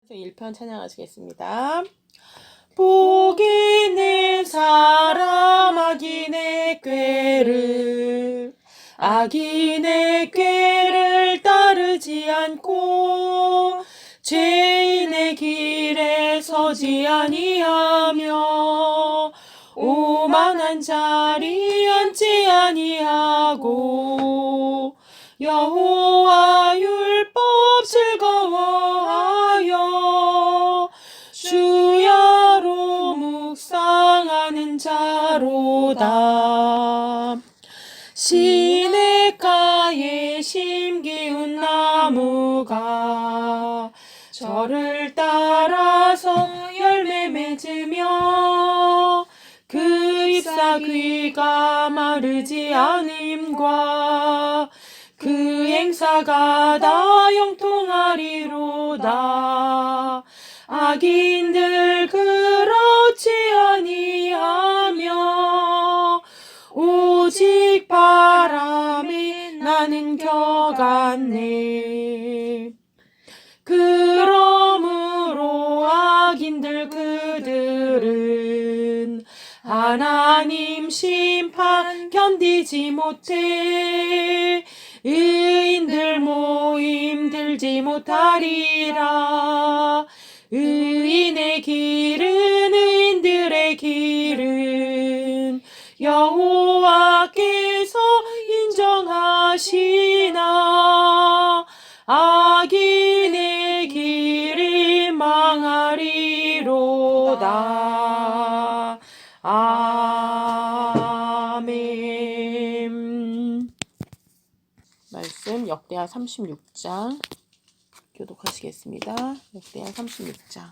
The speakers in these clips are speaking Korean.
1편 찬양하시겠습니다. 복이 내 사람 악인의 꾀를 따르지 않고 죄인의 길에 서지 아니하며 오만한 자리 앉지 아니하고 여호와 율법 즐거워하여 주야로 묵상하는 자로다. 시냇가에 심기운 나무가 저를 따라서 열매 맺으며 그 잎사귀가 마르지 않음과 그 행사가 다 형통하리로다. 악인들 그렇지 아니하며 오직 바람에 나는 겨갔네. 그러므로 악인들 그들은 하나님 심판 견디지 못해 의인들 모임 들지 못하리라. 의인들의 길은 여호와께서 인정하시나 악인의 길이 망하리로다. 아멘. 말씀 역대하 36장 교독하시겠습니다. 역대하 36장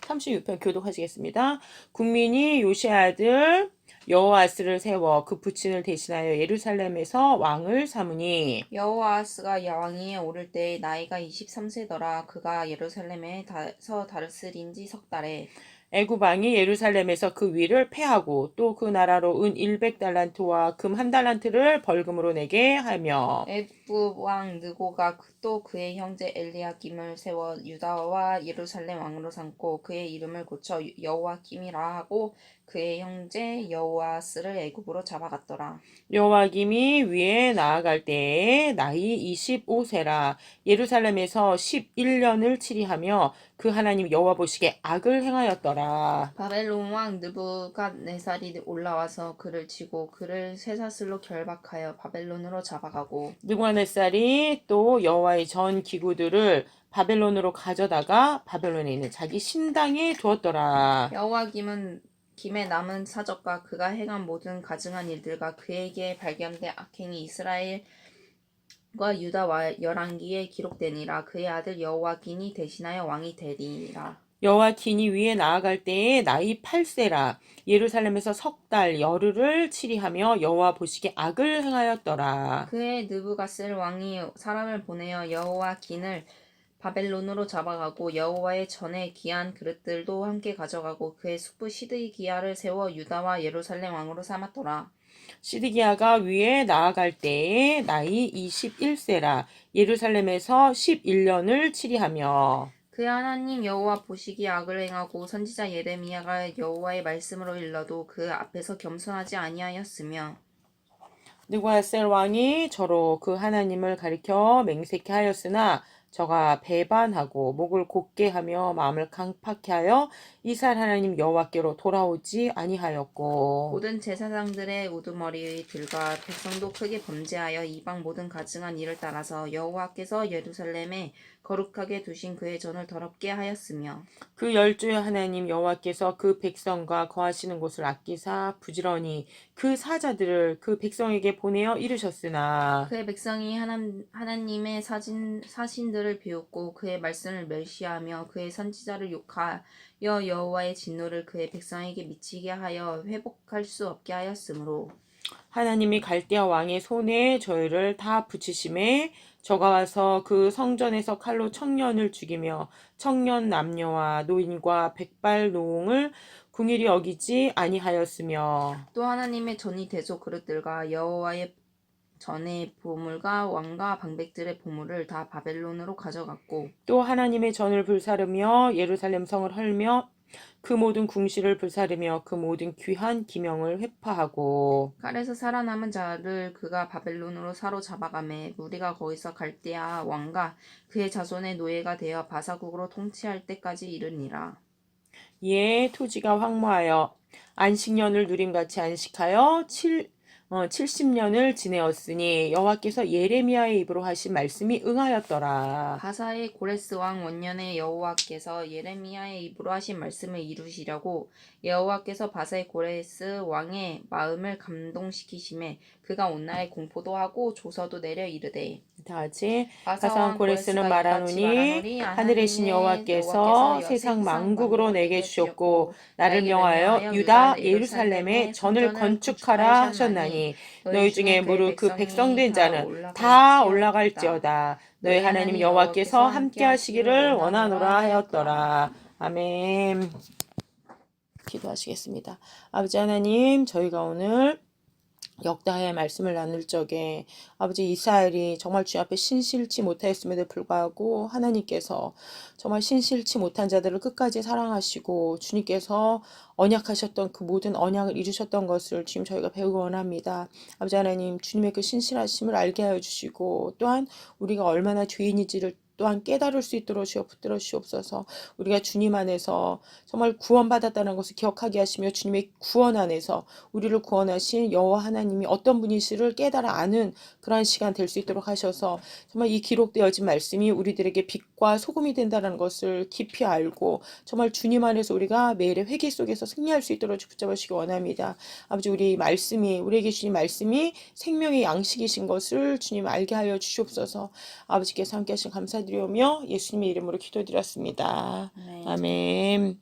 36편 교독하시겠습니다. 국민이 요시야 아들 여호아스를 세워 그 부친을 대신하여 예루살렘에서 왕을 삼으니 여호아스가 왕위에 오를 때에 나이가 23세더라. 그가 예루살렘에서 다스린 지 석 달에 애굽 왕이 예루살렘에서 그 위를 패하고 또 그 나라로 은 100달란트와 금 1달란트를 벌금으로 내게 하며 애굽 왕 느고가 또 그의 형제 엘리야김을 세워 유다와 예루살렘 왕으로 삼고 그의 이름을 고쳐 여호와김이라 하고 그의 형제 여호아스를 애굽으로 잡아갔더라. 여호와김이 위에 나아갈 때에 나이 25세라. 예루살렘에서 11년을 치리하며 그 하나님 여호와 보시기에 악을 행하였더라. 바벨론 왕 느부갓네살이 올라와서 그를 치고 그를 쇠사슬로 결박하여 바벨론으로 잡아가고 느부갓네살이 또 여호와의 전 기구들을 바벨론으로 가져다가 바벨론에 있는 자기 신당에 두었더라. 김에 남은 사적과 그가 행한 모든 가증한 일들과 그에게 발견된 악행이 이스라엘과 유다와 열왕기에 기록되니라. 그의 아들 여호와긴이 대신하여 왕이 되리라. 여호와긴이 위에 나아갈 때에 나이 8세라. 예루살렘에서 석 달 열흘을 치리하며 여호와 보시기에 악을 행하였더라. 그의 느부갓셀 왕이 사람을 보내어 여호와긴을 바벨론으로 잡아가고 여호와의 전에 귀한 그릇들도 함께 가져가고 그의 숙부 시드기야를 세워 유다와 예루살렘 왕으로 삼았더라. 시드기야가 위에 나아갈 때에 나이 21세라. 예루살렘에서 11년을 치리하며 그의 하나님 여호와 보시기에 악을 행하고 선지자 예레미야가 여호와의 말씀으로 일러도 그 앞에서 겸손하지 아니하였으며 느부갓네살 왕이 저로 그 하나님을 가리켜 맹세케 하였으나 저가 배반하고 목을 곧게 하며 마음을 강팍케 하여 이스라엘 하나님 여호와께로 돌아오지 아니하였고 모든 제사장들의 우두머리의 들과 백성도 크게 범죄하여 이방 모든 가증한 일을 따라서 여호와께서 예루살렘에 거룩하게 두신 그의 전을 더럽게 하였으며 그 열주의 하나님 여호와께서 그 백성과 거하시는 곳을 아끼사 부지런히 그 사자들을 그 백성에게 보내어 이르셨으나 그의 백성이 하나님의 사신들을 비웃고 그의 말씀을 멸시하며 그의 선지자를 욕하여 여호와의 진노를 그의 백성에게 미치게 하여 회복할 수 없게 하였으므로 하나님이 갈대아 왕의 손에 저희를 다 붙이심에 저가 와서 그 성전에서 칼로 청년을 죽이며 청년 남녀와 노인과 백발 노홍을 궁일이 여기지 아니하였으며 또 하나님의 전이 대소 그릇들과 여호와의 전의 보물과 왕과 방백들의 보물을 다 바벨론으로 가져갔고 또 하나님의 전을 불사르며 예루살렘 성을 헐며 그 모든 궁시를 불사르며 그 모든 귀한 기명을 회파하고 칼에서 살아남은 자를 그가 바벨론으로 사로잡아가매 무리가 거기서 갈대아 왕과 그의 자손의 노예가 되어 바사국으로 통치할 때까지 이르니라. 이에 토지가 황무하여 안식년을 누림같이 안식하여 70년을 지내었으니 여호와께서 예레미야의 입으로 하신 말씀이 응하였더라. 바사의 고레스 왕 원년에 여호와께서 예레미야의 입으로 하신 말씀을 이루시려고 여호와께서 바사의 고레스 왕의 마음을 감동시키심에 그가 온날에 공포도 하고 조서도 내려 이르되 다 같이 바사 가상 왕 고레스는 고레스가 이같이 말하노니 하늘의 신 여호와께서 세상 만국으로 내게 주셨고 나를 명하여 유다 예루살렘에 전을 건축하라 하셨나니 너희 중에 무릇 그 백성된 자는 다 올라갈지어다. 너희 하나님 여호와께서 함께 하시기를 원하노라 하였더라. 아멘. 기도하시겠습니다. 아버지 하나님, 저희가 오늘 역다의 말씀을 나눌 적에 아버지 이스라엘이 정말 주 앞에 신실치 못하였음에도 불구하고 하나님께서 정말 신실치 못한 자들을 끝까지 사랑하시고 주님께서 언약하셨던 그 모든 언약을 이루셨던 것을 지금 저희가 배우기 원합니다. 아버지 하나님, 주님의 그 신실하심을 알게 하여 주시고 또한 우리가 얼마나 죄인인지를 또한 깨달을 수 있도록 주여 붙들어 주옵소서. 우리가 주님 안에서 정말 구원받았다는 것을 기억하게 하시며 주님의 구원 안에서 우리를 구원하신 여호와 하나님이 어떤 분이시를 깨달아 아는 그러한 시간 될 수 있도록 하셔서 정말 이 기록되어진 말씀이 우리들에게 빛과 소금이 된다는 것을 깊이 알고 정말 주님 안에서 우리가 매일의 회개 속에서 승리할 수 있도록 붙잡으시기 원합니다. 아버지, 우리 말씀이 우리에게 주신 말씀이 생명의 양식이신 것을 주님 알게 하여 주시옵소서. 아버지께서 함께 하신 감사드리오며 예수님의 이름으로 기도드렸습니다. 아멘.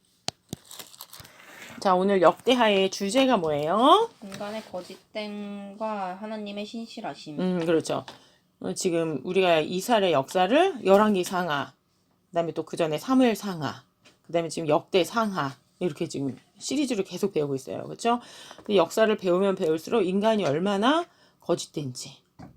자, 오늘 역대하의 주제가 뭐예요? 인간의 거짓됨과 하나님의 신실하심. 그렇죠. 지금 우리가 이스라엘의 역사를 열왕기 상하, 그다음에 또 그 전에 사무엘 상하, 그다음에 지금 역대 상하 이렇게 지금 시리즈로 계속 배우고 있어요. 그렇죠? 역사를 배우면 배울수록 인간이 얼마나 거짓된지,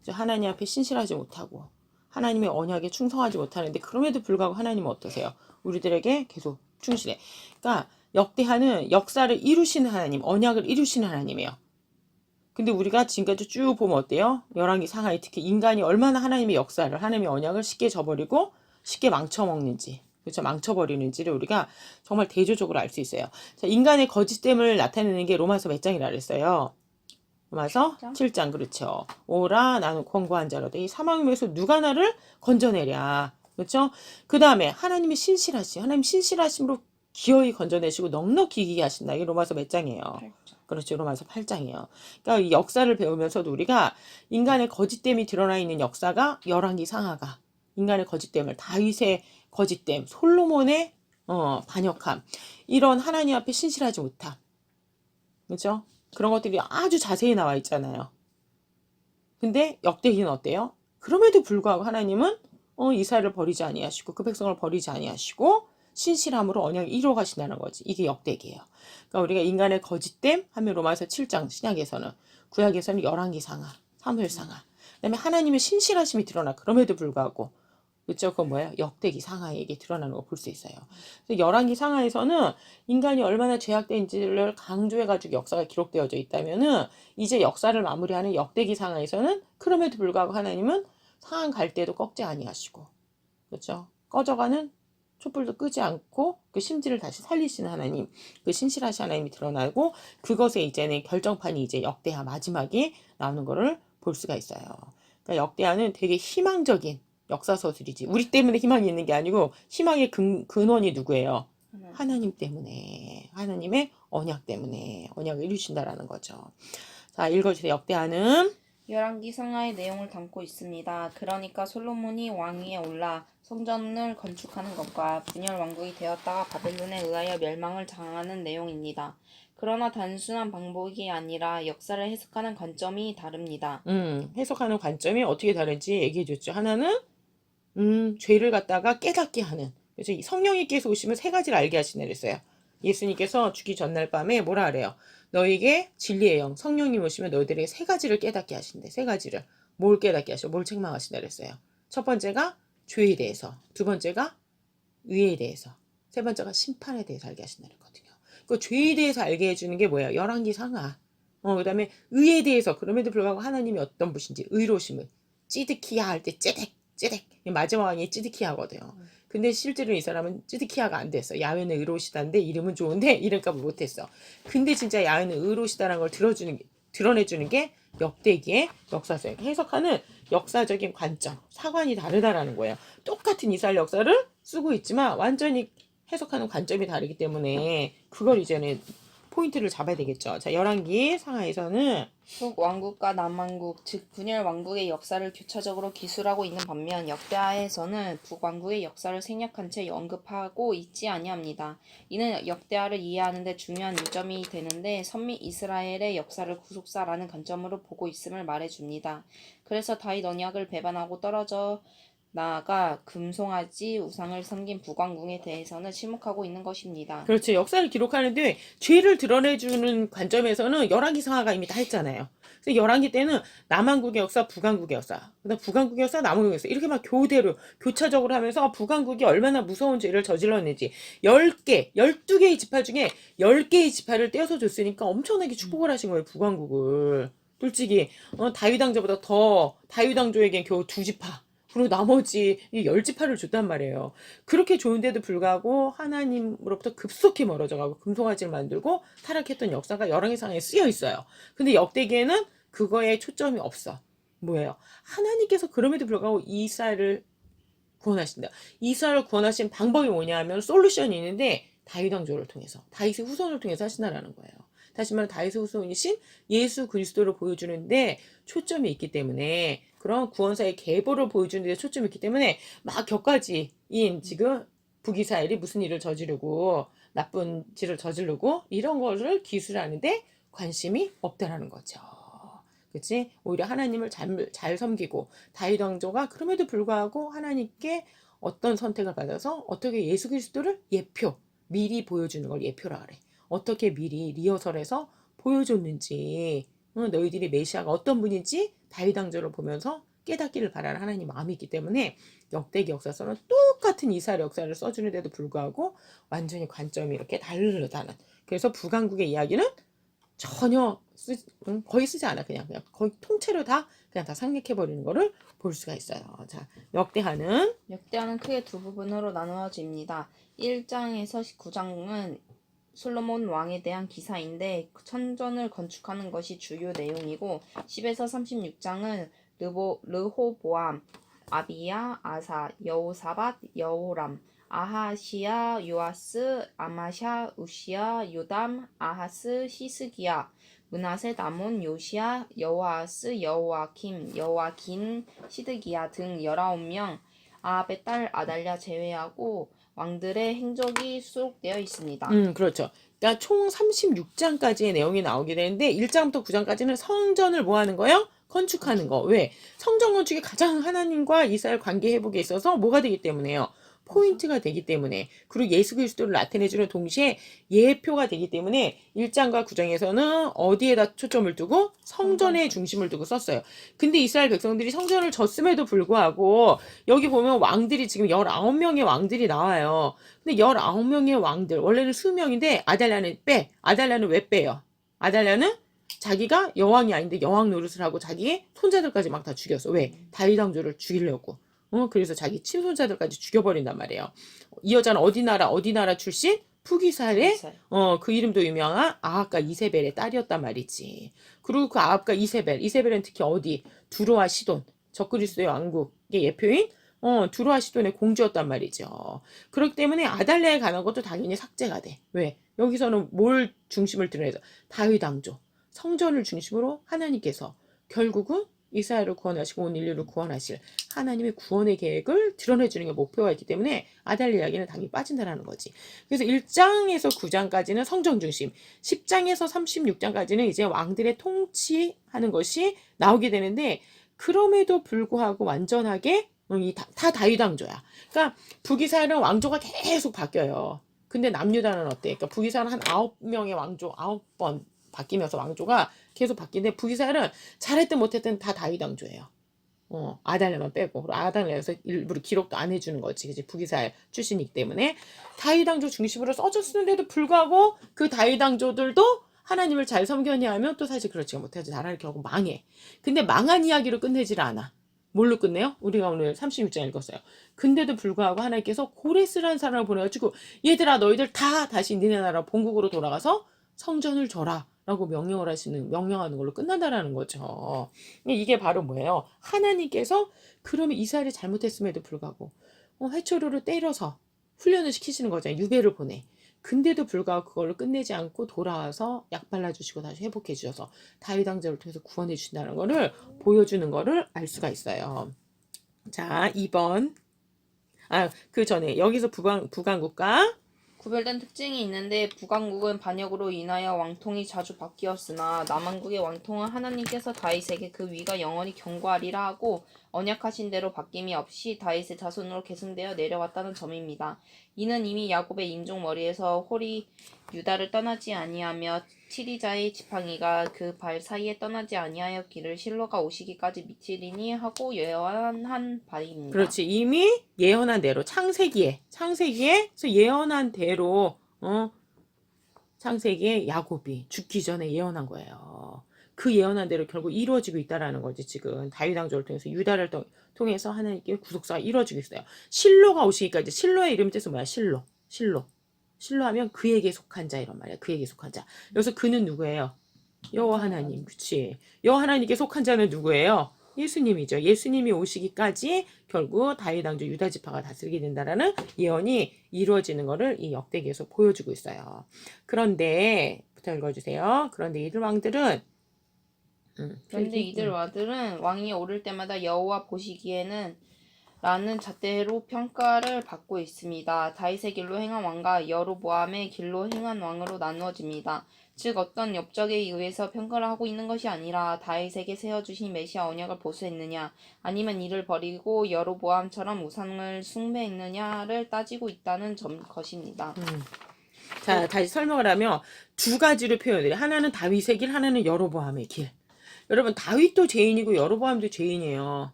하나님 앞에 신실하지 못하고 하나님의 언약에 충성하지 못하는데 그럼에도 불구하고 하나님은 어떠세요? 우리들에게 계속 충실해. 그러니까 역대하는 역사를 이루시는 하나님, 언약을 이루시는 하나님이에요. 근데 우리가 지금까지 쭉 보면 어때요? 열왕기 상하에 특히 인간이 얼마나 하나님의 역사를, 하나님의 언약을 쉽게 저버리고 쉽게 망쳐먹는지, 그렇죠? 망쳐버리는지를 우리가 정말 대조적으로 알 수 있어요. 자, 인간의 거짓됨을 나타내는 게 로마서 몇 장이라 그랬어요? 로마서 7장, 그렇죠. 오라 나는 권고한 자로되 이 사망에서 누가 나를 건져내랴. 그렇죠? 그 다음에 하나님의 신실하심, 하나님 신실하심으로 기어이 건져내시고 넉넉히 이기게 하신다. 이게 로마서 몇 장이에요? 8장. 그렇죠. 로마서 8장이에요. 그러니까 이 역사를 배우면서도 우리가 인간의 거짓됨이 드러나 있는 역사가 열왕기 상하가 인간의 거짓됨을, 다윗의 거짓됨, 솔로몬의 반역함, 이런 하나님 앞에 신실하지 못함, 그렇죠? 그런 것들이 아주 자세히 나와 있잖아요. 근데 역대기는 어때요? 그럼에도 불구하고 하나님은 이스라엘을 버리지 아니하시고 그 백성을 버리지 아니하시고 신실함으로 언약을 이루어 가신다는 거지. 이게 역대기예요. 그러니까 우리가 인간의 거짓됨 하면 로마서 7장 신약에서는, 구약에서는 열왕기 상하, 사무엘 상하. 그다음에 하나님의 신실하심이 드러나. 그럼에도 불구하고, 그렇죠? 그건 뭐예요? 역대기 상하에게 드러나는 거 볼 수 있어요. 그래서 열왕기 상하에서는 인간이 얼마나 죄악된지를 강조해가지고 역사가 기록되어져 있다면은 이제 역사를 마무리하는 역대기 상하에서는 그럼에도 불구하고 하나님은 상한 갈 때도 꺾지 아니하시고, 그렇죠? 꺼져가는 촛불도 끄지 않고 그 심지를 다시 살리시는 하나님, 그 신실하신 하나님이 드러나고 그것에 이제는 결정판이 이제 역대하 마지막에 나오는 거를 볼 수가 있어요. 그러니까 역대하는 되게 희망적인 역사서술이지. 우리 때문에 희망이 있는 게 아니고 희망의 근원이 누구예요? 하나님 때문에, 하나님의 언약 때문에 언약을 이루신다라는 거죠. 자, 읽어주세요. 역대하는 열왕기 상하의 내용을 담고 있습니다. 그러니까 솔로몬이 왕위에 올라 성전을 건축하는 것과 분열 왕국이 되었다가 바벨론에 의하여 멸망을 당하는 내용입니다. 그러나 단순한 방법이 아니라 역사를 해석하는 관점이 다릅니다. 해석하는 관점이 어떻게 다른지 얘기해 줬죠. 하나는 죄를 갖다가 깨닫게 하는. 그래서 성령님께서 오시면 세 가지를 알게 하시네 그랬어요. 예수님께서 죽기 전날 밤에 뭐라 그래요? 너에게 진리의 영, 성령님 오시면 너희들에게 세 가지를 깨닫게 하신대. 세 가지를. 뭘 깨닫게 하시고 뭘 책망하신다 그랬어요. 첫 번째가 죄에 대해서, 두 번째가 의에 대해서, 세 번째가 심판에 대해서 알게 하신다 그랬거든요. 그 죄에 대해서 알게 해주는 게 뭐예요? 열왕기 상하. 그다음에 의에 대해서 그럼에도 불구하고 하나님이 어떤 분인지 의로심을 찌드키야 할 때 찌득 마지막 왕이 찌드키야거든요. 근데 실제로 이 사람은 찌드키야가 안 됐어. 야훼는 의로시다인데 이름은 좋은데 이름값을 못했어. 근데 진짜 야훼는 의로시다라는 걸 드러내주는 게 역대기의 역사적 해석하는 역사적인 관점, 사관이 다르다라는 거예요. 똑같은 이스라엘 역사를 쓰고 있지만 완전히 해석하는 관점이 다르기 때문에 그걸 이제는 포인트를 잡아야 되겠죠. 자, 열왕기 상하에서는 북왕국과 남왕국, 즉 분열 왕국의 역사를 교차적으로 기술하고 있는 반면 역대하에서는 북왕국의 역사를 생략한 채 언급하고 있지 아니합니다. 이는 역대하를 이해하는 데 중요한 요점이 되는데 선미 이스라엘의 역사를 구속사라는 관점으로 보고 있음을 말해줍니다. 그래서 다윗 언약을 배반하고 떨어져 나아가 금송아지 우상을 섬긴 북왕국에 대해서는 침묵하고 있는 것입니다. 그렇죠. 역사를 기록하는데 죄를 드러내주는 관점에서는 열왕기 상하가 이미 다 했잖아요. 그래서 열왕기 때는 남왕국의 역사, 북왕국의 역사, 그다음 북왕국의 역사, 남왕국의 역사 이렇게 막 교차적으로 하면서 북왕국이 얼마나 무서운 죄를 저질렀는지 10개, 12개의 지파 중에 10개의 지파를 떼어서 줬으니까 엄청나게 축복을 하신 거예요. 북왕국을. 솔직히 다윗 왕조보다 더 다윗 왕조에겐 겨우 2지파. 그리고 나머지 10지파를 줬단 말이에요. 그렇게 좋은데도 불구하고 하나님으로부터 급속히 멀어져가고 금송아지를 만들고 타락했던 역사가 열왕기상에 쓰여 있어요. 근데 역대기에는 그거에 초점이 없어. 뭐예요? 하나님께서 그럼에도 불구하고 이스라엘을 구원하신다. 이스라엘을 구원하신 방법이 뭐냐 하면 솔루션이 있는데 다윗 왕조를 통해서, 다윗의 후손을 통해서 하신다라는 거예요. 다시 말해 다윗의 후손이신 예수 그리스도를 보여주는데 초점이 있기 때문에 그런 구원사의 계보를 보여주는 데 초점이 있기 때문에 막 격가지인 지금 북이스라엘이 무슨 일을 저지르고 나쁜 짓을 저지르고 이런 거를 기술하는데 관심이 없다라는 거죠. 그치? 오히려 하나님을 잘 섬기고 다윗 왕조가 그럼에도 불구하고 하나님께 어떤 선택을 받아서 어떻게 예수 그리스도를 미리 보여주는 걸 예표라 그래. 어떻게 미리 리허설해서 보여줬는지 너희들이 메시아가 어떤 분인지 다윗 왕조를 보면서 깨닫기를 바라는 하나님 마음이 있기 때문에 역대기 역사서는 똑같은 이스라엘 역사를 써주는데도 불구하고 완전히 관점이 이렇게 다르다는. 그래서 북왕국의 이야기는 전혀 거의 쓰지 않아. 그냥 거의 통째로 다 그냥 다 상략해버리는 거를 볼 수가 있어요. 자, 역대하는 크게 두 부분으로 나누어집니다. 1장에서 19장은 솔로몬 왕에 대한 기사인데 천전을 건축하는 것이 주요 내용이고 10에서 36장은 르호보암, 아비야, 아사, 여호사밧, 여호람, 아하시야, 요아스, 아마샤, 우시야, 요담, 아하스, 히스기야, 므낫세, 나몬, 요시야, 여호아스, 여호아킴, 여호아긴, 시드기야 등 19명 아합의 딸 아달랴 제외하고 왕들의 행적이 수록되어 있습니다. 그렇죠. 그러니까 총 36장까지의 내용이 나오게 되는데 1장부터 9장까지는 성전을 뭐 하는 거예요? 건축하는 거. 왜? 성전 건축이 가장 하나님과 이스라엘 관계 회복에 있어서 뭐가 되기 때문에요. 포인트가 되기 때문에 그리고 예수 그리스도를 나타내주는 동시에 예표가 되기 때문에 1장과 9장에서는 어디에다 초점을 두고 성전에 중심을 두고 썼어요. 근데 이스라엘 백성들이 성전을 졌음에도 불구하고 여기 보면 왕들이 지금 19명의 왕들이 나와요. 근데 19명의 왕들 원래는 수명인데 아달랴는 빼. 아달랴는 왜 빼요? 아달랴는 자기가 여왕이 아닌데 여왕 노릇을 하고 자기의 손자들까지 막 다 죽였어. 왜? 다윗 왕조를 죽이려고. 그래서 자기 친손자들까지 죽여버린단 말이에요. 이 여자는 어디 나라 출신? 북이스라엘의 그 이름도 유명한 아합과 이세벨의 딸이었단 말이지. 그리고 그 아합과 이세벨은 특히 어디? 두로와 시돈, 적그리스도의 왕국의 예표인 두로와 시돈의 공주였단 말이죠. 그렇기 때문에 아달랴에 관한 것도 당연히 삭제가 돼. 왜? 여기서는 뭘 중심을 드러내서 다윗 왕조, 성전을 중심으로 하나님께서 결국은 이스라엘을 구원하시고 온 인류를 구원하실 하나님의 구원의 계획을 드러내주는 게 목표가 있기 때문에 아달랴 이야기는 당연히 빠진다라는 거지. 그래서 1장에서 9장까지는 성전 중심, 10장에서 36장까지는 이제 왕들의 통치하는 것이 나오게 되는데 그럼에도 불구하고 완전하게 다 다윗 왕조야. 그러니까 북이스라엘은 왕조가 계속 바뀌어요. 근데 남유다는 어때? 그러니까 북이스라엘은 한 9명의 왕조 9번 바뀌면서 왕조가 계속 바뀌는데 북이스라엘은 잘했든 못했든 다 다윗 왕조예요. 아달랴만 빼고. 그리고 아달랴에서 일부러 기록도 안 해주는 거지. 그치? 북이스라엘 출신이기 때문에. 다윗 왕조 중심으로 써줬는데도 불구하고 그 다윗 왕조들도 하나님을 잘 섬겨냐 하면 또 사실 그렇지가 못하지. 나라를 결국 망해. 근데 망한 이야기로 끝내질 않아. 뭘로 끝내요? 우리가 오늘 36장 읽었어요. 근데도 불구하고 하나님께서 고레스라는 사람을 보내가지고 얘들아 너희들 다 다시 니네 나라 본국으로 돌아가서 성전을 줘라 라고 명령하는 걸로 끝난다라는 거죠. 이게 바로 뭐예요? 하나님께서 그러면 이스라엘이 잘못했음에도 불구하고 해초류를 때려서 훈련을 시키시는 거잖아요. 유배를 보내. 근데도 불구하고 그걸로 끝내지 않고 돌아와서 약 발라주시고 다시 회복해 주셔서 다윗 왕조를 통해서 구원해 주신다는 거를 보여주는 거를 알 수가 있어요. 자, 2번. 그 전에 여기서 북왕국가 구별된 특징이 있는데 북왕국은 반역으로 인하여 왕통이 자주 바뀌었으나 남왕국의 왕통은 하나님께서 다윗에게 그 위가 영원히 견고하리라 하고 언약하신 대로 바뀜이 없이 다윗의 자손으로 계승되어 내려왔다는 점입니다. 이는 이미 야곱의 인종 머리에서 홀이 유다를 떠나지 아니하며 티리자의 지팡이가 그 발 사이에 떠나지 아니하였기를 실로가 오시기까지 미치리니 하고 예언한 바입니다. 그렇지. 이미 예언한 대로 창세기에서 예언한 대로 창세기에 야곱이 죽기 전에 예언한 거예요. 그 예언한 대로 결국 이루어지고 있다라는 거지. 지금 다윗 왕조를 통해서 유다를 통해서 하나님께 구속사가 이루어지고 있어요. 실로가 오시기까지. 실로의 이름 뜻은 뭐야? 실로 하면 그에게 속한 자 이런 말이야. 그에게 속한 자. 여기서 그는 누구예요? 여호와 하나님. 그치? 여호와 하나님께 속한 자는 누구예요? 예수님이죠. 예수님이 오시기까지 결국 다윗 왕조 유다 지파가 다스리게 된다라는 예언이 이루어지는 것을 이 역대기에서 보여주고 있어요. 그런데 부터 읽어주세요. 그런데 이들 왕들은 왕이 오를 때마다 여호와 보시기에는 라는 잣대로 평가를 받고 있습니다. 다윗의 길로 행한 왕과 여로보암의 길로 행한 왕으로 나누어집니다. 즉 어떤 엽적에 의해서 평가를 하고 있는 것이 아니라 다윗에게 세워주신 메시아 언약을 보수했느냐 아니면 이를 버리고 여로보암처럼 우상을 숭배했느냐를 따지고 있다는 것입니다. 자, 다시 설명을 하면 두 가지로 표현을 해요. 하나는 다윗의 길, 하나는 여로보암의 길. 여러분 다윗도 죄인이고 여로보암도 죄인이에요.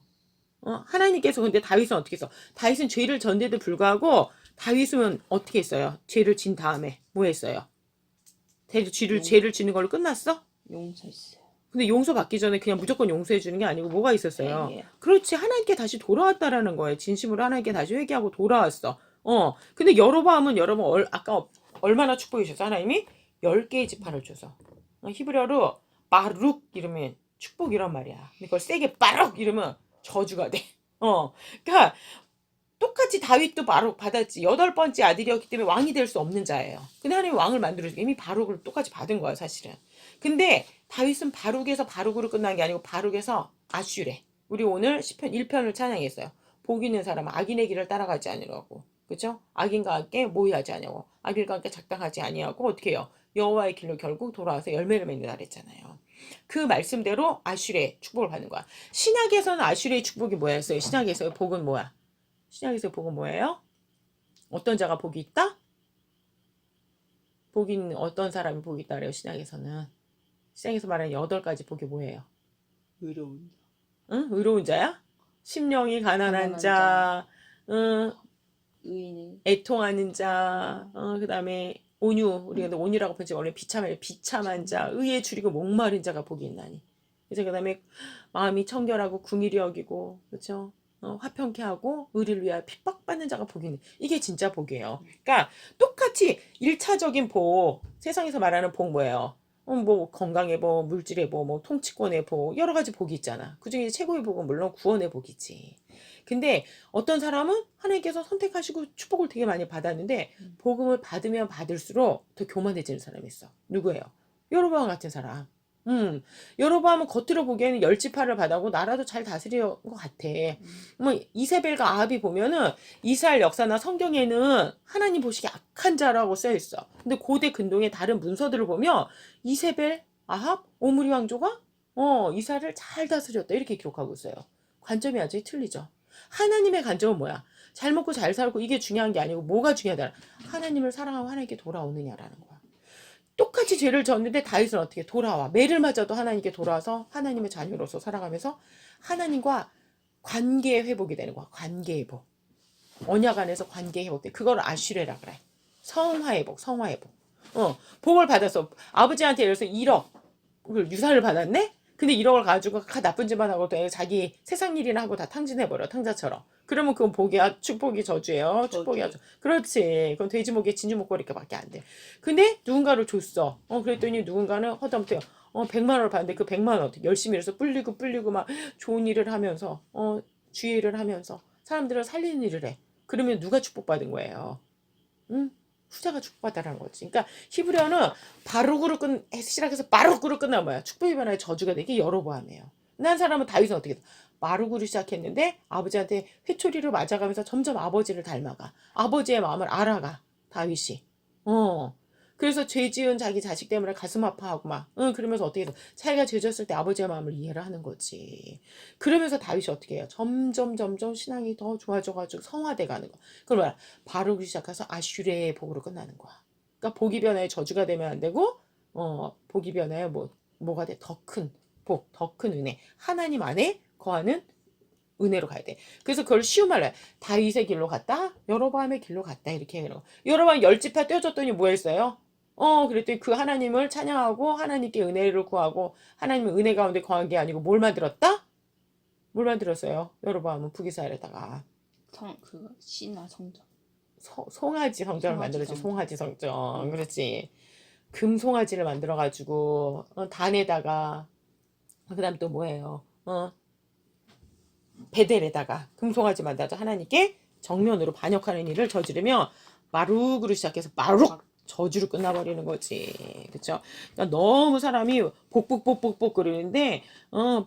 하나님께서 근데 다윗은 어떻게 했어? 다윗은 죄를 졌는데도 불구하고 다윗은 어떻게 했어요? 죄를 진 다음에 뭐 했어요? 죄를 지는 걸로 끝났어? 용서했어요. 근데 용서받기 전에 그냥 무조건 용서해 주는 게 아니고 뭐가 있었어요? 예. 그렇지, 하나님께 다시 돌아왔다라는 거예요. 진심으로 하나님께 다시 회개하고 돌아왔어. 근데 여로보암은 여러분 아까 얼마나 축복해 주셨어? 하나님이 10개의 지파를 줘서. 히브리어로 바룩 이러면 축복이란 말이야. 근데 그걸 세게 바룩 이러면 저주가 돼. 그러니까 똑같이 다윗도 바룩 받았지. 8번째 아들이었기 때문에 왕이 될 수 없는 자예요. 근데 하나님이 왕을 만들어주고 이미 바룩을 똑같이 받은 거야 사실은. 근데 다윗은 바룩에서 바룩으로 끝난 게 아니고 바룩에서 아슈레. 우리 오늘 시편 1편을 찬양했어요. 복 있는 사람은 악인의 길을 따라가지 아니라고. 그죠? 악인과 함께 모의하지 아니하고 악인과 함께 작당하지 아니하고 어떻게 해요? 여호와의 길로 결국 돌아와서 열매를 맺는다 그랬잖아요. 그 말씀대로 아슈레의 축복을 받는 거야. 신약에서는 아슈레의 축복이 뭐였어요? 신약에서의 복은 뭐야? 신약에서의 복은 뭐예요? 어떤 자가 복이 있다? 복이 있는 어떤 사람이 복이 있다 그래요? 신약에서는. 신약에서 말하는 8가지 복이 뭐예요? 의로운 응? 의로운 자야? 심령이 가난한 자, 의인은 애통하는 자, 그 다음에 온유, 우리가 온유라고 표현하지 원래 비참한 자, 의에 줄이고 목마른 자가 복이 있나니. 그래서 그 다음에 마음이 청결하고 궁일이 여기고, 그렇죠? 화평케 하고 의를 위하여 핍박받는 자가 복이 있는. 이게 진짜 복이에요. 그러니까 똑같이 1차적인 복, 세상에서 말하는 복 뭐예요? 뭐 건강의 복, 물질의 복, 뭐 통치권의 복, 여러 가지 복이 있잖아. 그중에 최고의 복은 물론 구원의 복이지. 근데 어떤 사람은 하나님께서 선택하시고 축복을 되게 많이 받았는데 복음을 받으면 받을수록 더 교만해지는 사람이 있어. 누구예요? 여로보암 같은 사람. 여로보암은 겉으로 보기에는 10지파를 받아고 나라도 잘 다스린 것 같아. 뭐 이세벨과 아합이 보면은 이스라엘 역사나 성경에는 하나님 보시기에 악한 자라고 쓰여 있어. 근데 고대 근동의 다른 문서들을 보면 이세벨, 아합, 오므리 왕조가 이스라엘을 잘 다스렸다 이렇게 기록하고 있어요. 관점이 아주 틀리죠. 하나님의 관점은 뭐야? 잘 먹고 잘 살고 이게 중요한 게 아니고 뭐가 중요하다? 하나님을 사랑하고 하나님께 돌아오느냐라는 거야. 똑같이 죄를 졌는데 다윗은 어떻게 돌아와? 매를 맞아도 하나님께 돌아와서 하나님의 자녀로서 살아가면서 하나님과 관계 회복이 되는 거야. 관계 회복. 언약 안에서 관계 회복돼. 그걸 아슈레라 그래. 성화 회복, 성화 회복. 복을 받아서 아버지한테 예를 들어서 1억을 유산을 받았네? 근데 1억을 가지고 나쁜 짓만 하고 또 자기 세상 일이나 하고 다 탕진해버려. 탕자처럼. 그러면 그건 복이야. 축복이 저주예요. 축복이야. 그렇지. 그건 돼지목에 진주목걸이밖에 안 돼. 근데 누군가를 줬어. 그랬더니 누군가는 허덤태요. 100만 원을 받는데 그 100만 원 어떻게 열심히 해서 불리고 막 좋은 일을 하면서 주의를 하면서 사람들을 살리는 일을 해. 그러면 누가 축복받은 거예요? 응? 후자가 축복받다라는 거지. 그러니까 히브리어는 바룩으로 시작해서 바룩으로 끝나면 뭐야? 축복의 변화의 저주가 되게 여로보암이에요. 난 사람은 다윗은 어떻게 돼? 바룩으로 시작했는데 아버지한테 회초리를 맞아가면서 점점 아버지를 닮아가. 아버지의 마음을 알아가. 다윗이. 그래서 죄 지은 자기 자식 때문에 가슴 아파하고 막, 그러면서 어떻게 해서 자기가 죄 졌을 때 아버지의 마음을 이해를 하는 거지. 그러면서 다윗이 어떻게 해요? 점점 신앙이 더 좋아져가지고 성화돼 가는 거. 그걸 뭐야? 바르기 시작해서 아슈레의 복으로 끝나는 거야. 그러니까 복이 변화의 저주가 되면 안 되고, 복이 변화의 뭐가 돼? 더 큰 복, 더 큰 은혜. 하나님 안에 거하는 은혜로 가야 돼. 그래서 그걸 쉬운 말로 해. 다윗의 길로 갔다, 여로보암의 길로 갔다 이렇게 해요. 여로보암 10지파 떼어줬더니 뭐 했어요? 그랬더니 그 하나님을 찬양하고 하나님께 은혜를 구하고 하나님의 은혜 가운데 거한 게 아니고 뭘 만들었다? 뭘 만들었어요? 여로보암은 북이스라엘에다가 신화 성전. 송아지 성전을 만들었지. 송아지 성전. 그렇지. 금송아지를 만들어가지고 단에다가 그다음 또 뭐예요? 베델에다가 금송아지 만들어서 하나님께 정면으로 반역하는 일을 저지르며 마룩으로 시작해서 마룩 저주로 끝나버리는 거지. 그쵸? 그러니까 너무 사람이 복복복복복 그러는데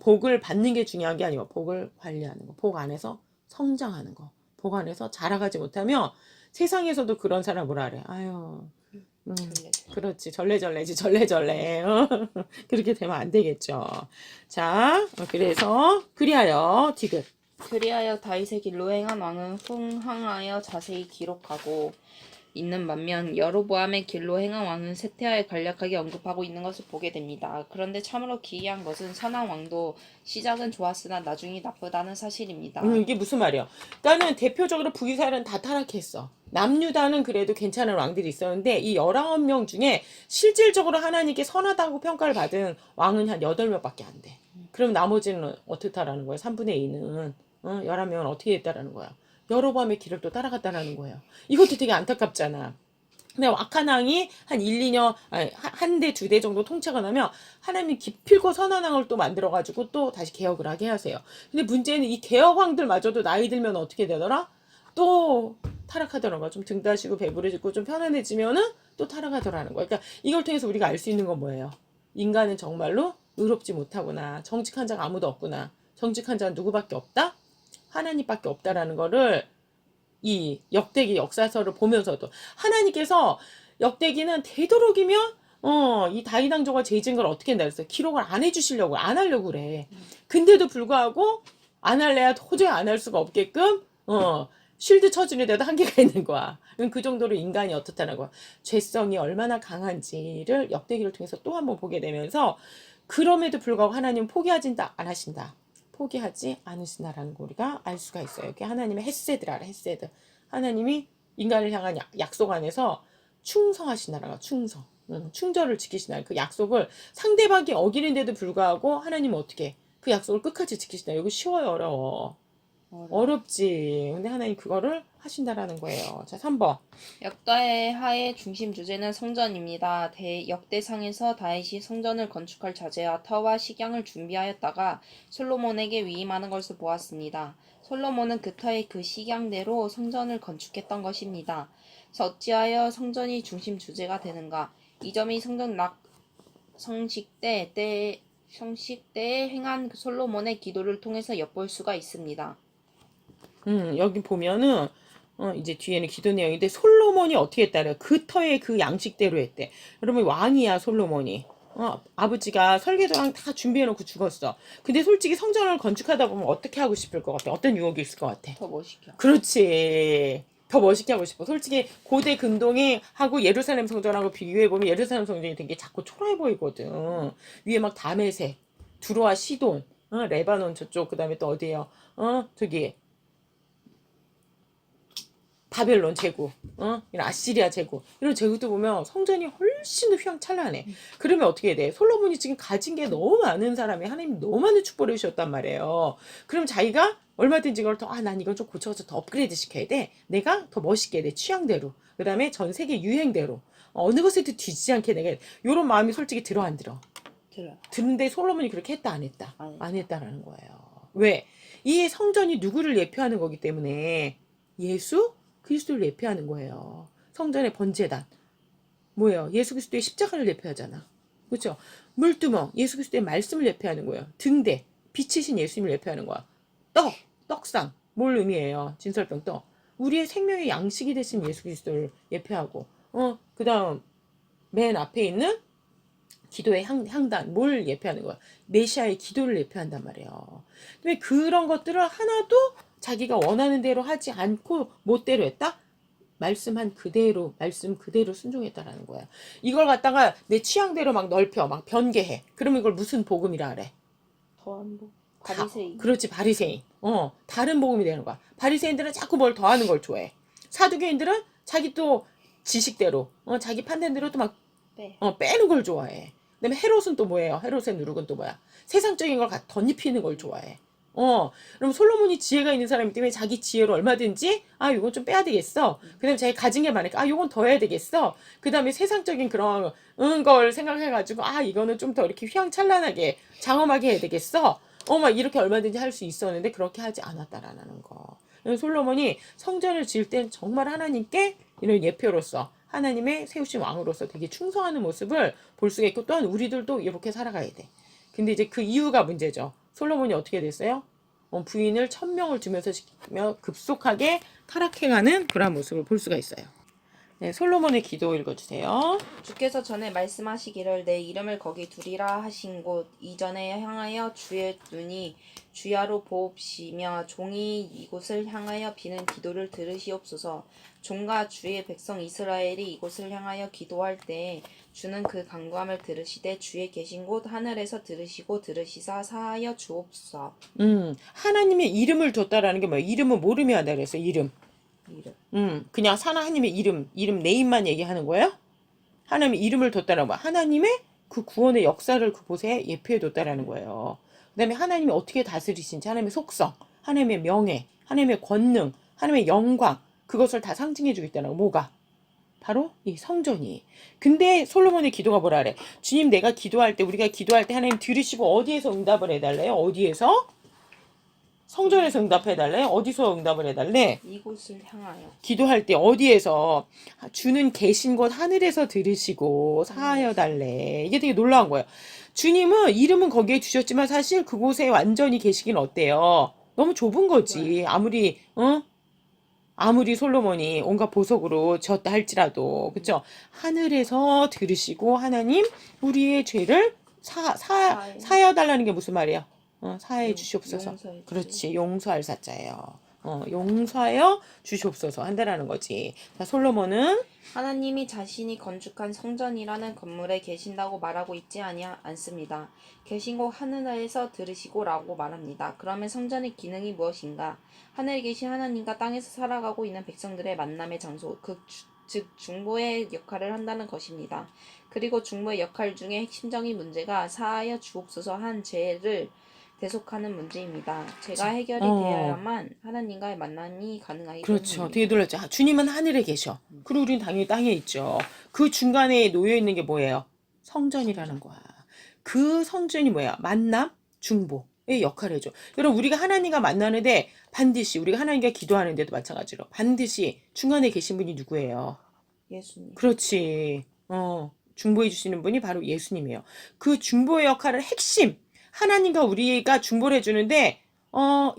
복을 받는 게 중요한 게 아니고 복을 관리하는 거. 복 안에서 성장하는 거. 복 안에서 자라가지 못하면 세상에서도 그런 사람 뭐라 그래. 아유. 그렇지. 절레절레지. 절레절레. 그렇게 되면 안 되겠죠. 자, 그래서 그리하여 디귿. 그리하여 다윗의 길로 행한 왕은 흥하여 자세히 기록하고 있는 반면 여로보암의 길로 행한 왕은 쇠퇴하여 간략하게 언급하고 있는 것을 보게 됩니다. 그런데 참으로 기이한 것은 선한 왕도 시작은 좋았으나 나중이 나쁘다는 사실입니다. 이게 무슨 말이야? 그러니까는 대표적으로 북이스라엘은 다 타락했어. 남유다는 그래도 괜찮은 왕들이 있었는데 이 19명 중에 실질적으로 하나님께 선하다고 평가를 받은 왕은 한 8명밖에 안 돼. 그럼 나머지는 어떻다라는 거야? 3분의 2는 11명은 어떻게 됐다라는 거야? 여로보암의 길을 또 따라갔다라는 거예요. 이것도 되게 안타깝잖아. 근데 악한 왕이 한 1, 2년, 한 대, 2대 정도 통치가 나면 하나님이 기필코 선한 왕을 또 만들어가지고 또 다시 개혁을 하게 하세요. 근데 문제는 이 개혁왕들마저도 나이 들면 어떻게 되더라? 또 타락하더라고요. 좀 등 다시고 배부르지고 좀 편안해지면은 또 타락하더라는 거예요. 그러니까 이걸 통해서 우리가 알 수 있는 건 뭐예요? 인간은 정말로 의롭지 못하구나. 정직한 자가 아무도 없구나. 정직한 자는 누구밖에 없다? 하나님밖에 없다라는 거를 이 역대기 역사서를 보면서도 하나님께서 역대기는 되도록이면 이 다윗 왕조가 죄 지은 걸 어떻게 한다 그랬어요? 기록을 안 해주시려고 안 하려고 그래. 근데도 불구하고 안 할래야 도저히 안 할 수가 없게끔 쉴드 쳐주는데도 한계가 있는 거야. 그 정도로 인간이 어떻다는 거야. 죄성이 얼마나 강한지를 역대기를 통해서 또 한 번 보게 되면서 그럼에도 불구하고 하나님은 포기하지 안 하신다. 포기하지 않으시나라는 거 우리가 알 수가 있어요. 이게 하나님의 헤세드라 헤세드. 하나님이 인간을 향한 약속 안에서 충성하시나라가 충성. 충절을 지키시나 그 약속을 상대방이 어기는데도 불구하고 하나님은 어떻게 그 약속을 끝까지 지키시나. 이거 쉬워요, 어려워? 어렵지. 근데 하나님 그거를 하신다라는 거예요. 자, 3번. 역대 하의 중심 주제는 성전입니다. 역대상에서 다윗이 성전을 건축할 자재와 터와 식양을 준비하였다가 솔로몬에게 위임하는 것을 보았습니다. 솔로몬은 그 터의 그 식양대로 성전을 건축했던 것입니다. 어찌하여 성전이 중심 주제가 되는가? 이 점이 성전 성식 때에 행한 솔로몬의 기도를 통해서 엿볼 수가 있습니다. 여기 보면은 이제 뒤에는 기도 내용인데 솔로몬이 어떻게 했다래요? 그 터의 그 양식대로 했대. 여러분 왕이야 솔로몬이. 아버지가 설계도랑 다 준비해놓고 죽었어. 근데 솔직히 성전을 건축하다 보면 어떻게 하고 싶을 것 같아? 어떤 유혹이 있을 것 같아? 더 멋있게. 그렇지. 더 멋있게 하고 싶어. 솔직히 고대 금동이 하고 예루살렘 성전하고 비교해보면 예루살렘 성전이 되게 자꾸 초라해 보이거든. 위에 막 다메섹, 두로와 시돈 레바논 저쪽, 그 다음에 또 어디에요? 저기 바벨론 제국, 이런 아시리아 제국, 이런 제국도 보면 성전이 훨씬 더 휘황찬란해. 그러면 어떻게 해야 돼? 솔로몬이 지금 가진 게 너무 많은 사람이 하나님 너무 많은 축복을 주셨단 말이에요. 그럼 자기가 얼마든지 이걸 더, 난 이건 좀 고쳐서 더 업그레이드 시켜야 돼. 내가 더 멋있게 내 취향대로. 그 다음에 전 세계 유행대로. 어느 것에도 뒤지지 않게 내가, 요런 마음이 솔직히 들어 안 들어? 들어요. 드는데 솔로몬이 그렇게 했다 안 했다? 안 했다. 안 했다라는 거예요. 왜? 이 성전이 누구를 예표하는 거기 때문에 예수 그리스도를 예표하는 거예요. 성전의 번제단 뭐예요? 예수 그리스도의 십자가를 예표하잖아. 그렇죠? 물두멍 예수 그리스도의 말씀을 예표하는 거예요. 등대 빛이신 예수님을 예표하는 거야. 떡상 뭘 의미해요? 진설병 떡 우리의 생명의 양식이 되신 예수 그리스도를 예표하고 그다음 맨 앞에 있는 기도의 향단 뭘 예표하는 거야? 메시아의 기도를 예표한단 말이에요. 왜 그런 것들을 하나도 자기가 원하는 대로 하지 않고 멋대로 했다? 말씀 그대로 순종했다라는 거야. 이걸 갖다가 내 취향대로 막 넓혀, 막 변개해. 그러면 이걸 무슨 복음이라 그래? 더한 복. 바리새인. 그렇지, 바리새인. 다른 복음이 되는 거야. 바리새인들은 자꾸 뭘 더하는 걸 좋아해. 사두개인들은 자기 또 지식대로, 자기 판단대로 또 막 빼는 걸 좋아해. 그다음에 헤롯은 또 뭐예요? 헤롯의 누룩은 또 뭐야? 세상적인 걸 덧입히는 걸 좋아해. 그럼 솔로몬이 지혜가 있는 사람이기 때문에 자기 지혜로 얼마든지 이건 좀 빼야 되겠어. 그다음에 자기 가진 게 많으니까 이건 더 해야 되겠어. 그다음에 세상적인 그런 걸 생각해가지고 이거는 좀 더 이렇게 휘황찬란하게 장엄하게 해야 되겠어. 막 이렇게 얼마든지 할 수 있었는데 그렇게 하지 않았다라는 거. 솔로몬이 성전을 지을 땐 정말 하나님께 이런 예표로서 하나님의 세우신 왕으로서 되게 충성하는 모습을 볼 수가 있고 또한 우리들도 이렇게 살아가야 돼. 근데 이제 그 이유가 문제죠. 솔로몬이 어떻게 됐어요? 부인을 1000명을 두면서 시키며 급속하게 타락해가는 그런 모습을 볼 수가 있어요. 네, 솔로몬의 기도 읽어주세요. 주께서 전에 말씀하시기를 내 이름을 거기 두리라 하신 곳 이전에 향하여 주의 눈이 주야로 보옵시며 종이 이곳을 향하여 비는 기도를 들으시옵소서. 종과 주의 백성 이스라엘이 이곳을 향하여 기도할 때에 주는 그 간구함을 들으시되 주의 계신 곳 하늘에서 들으시고 들으시사 사하여 주옵소서. 하나님의 이름을 뒀다라는 게 뭐예요? 이름은 모름이 하다 그랬어요. 이름. 그냥 하나님의 이름 네임만 얘기하는 거예요? 하나님의 이름을 뒀다라는 거야. 하나님의 그 구원의 역사를 그곳에 예표해 뒀다라는 거예요. 그 다음에 하나님이 어떻게 다스리신지, 하나님의 속성, 하나님의 명예, 하나님의 권능, 하나님의 영광, 그것을 다 상징해 주고 있다는 거. 뭐가? 바로 이 성전이. 근데 솔로몬의 기도가 뭐라 그래? 주님, 내가 기도할 때, 우리가 기도할 때 하나님 들으시고 어디에서 응답을 해달래요? 어디에서? 성전에서 응답해달래? 어디서 응답을 해달래? 이곳을 향하여. 기도할 때 어디에서? 주는 계신 곳 하늘에서 들으시고 사하여 달래. 이게 되게 놀라운 거예요. 주님은 이름은 거기에 주셨지만 사실 그곳에 완전히 계시긴 어때요? 너무 좁은 거지. 아무리 솔로몬이 온갖 보석으로 지었다 할지라도, 그쵸? 하늘에서 들으시고 하나님 우리의 죄를 사하여 달라는 게 무슨 말이야? 사해 주시옵소서. 용서해 주세요. 그렇지, 용서할 사자예요. 용서하여 주시옵소서 한다라는 거지. 자, 솔로몬은 하나님이 자신이 건축한 성전이라는 건물에 계신다고 말하고 있지 않습니다. 계신 곳 하늘에서 들으시고라고 말합니다. 그러면 성전의 기능이 무엇인가? 하늘에 계신 하나님과 땅에서 살아가고 있는 백성들의 만남의 장소, 즉 중보의 역할을 한다는 것입니다. 그리고 중보의 역할 중에 핵심적인 문제가 사하여 주옵소서 한 죄를 대속하는 문제입니다. 죄가 해결이 되어야만 하나님과의 만남이 가능하기 그렇죠. 때문입니다. 되게 놀랐죠. 주님은 하늘에 계셔. 그리고 우리는 당연히 땅에 있죠. 그 중간에 놓여 있는 게 뭐예요? 성전이라는 거야. 그 성전이 뭐야? 만남, 중보의 역할을 해줘. 여러분, 우리가 하나님과 만나는데 반드시 우리가 하나님과 기도하는데도 마찬가지로 반드시 중간에 계신 분이 누구예요? 예수님. 그렇지. 중보해 주시는 분이 바로 예수님이에요. 그 중보의 역할을 핵심, 하나님과 우리가 중보를 해주는데,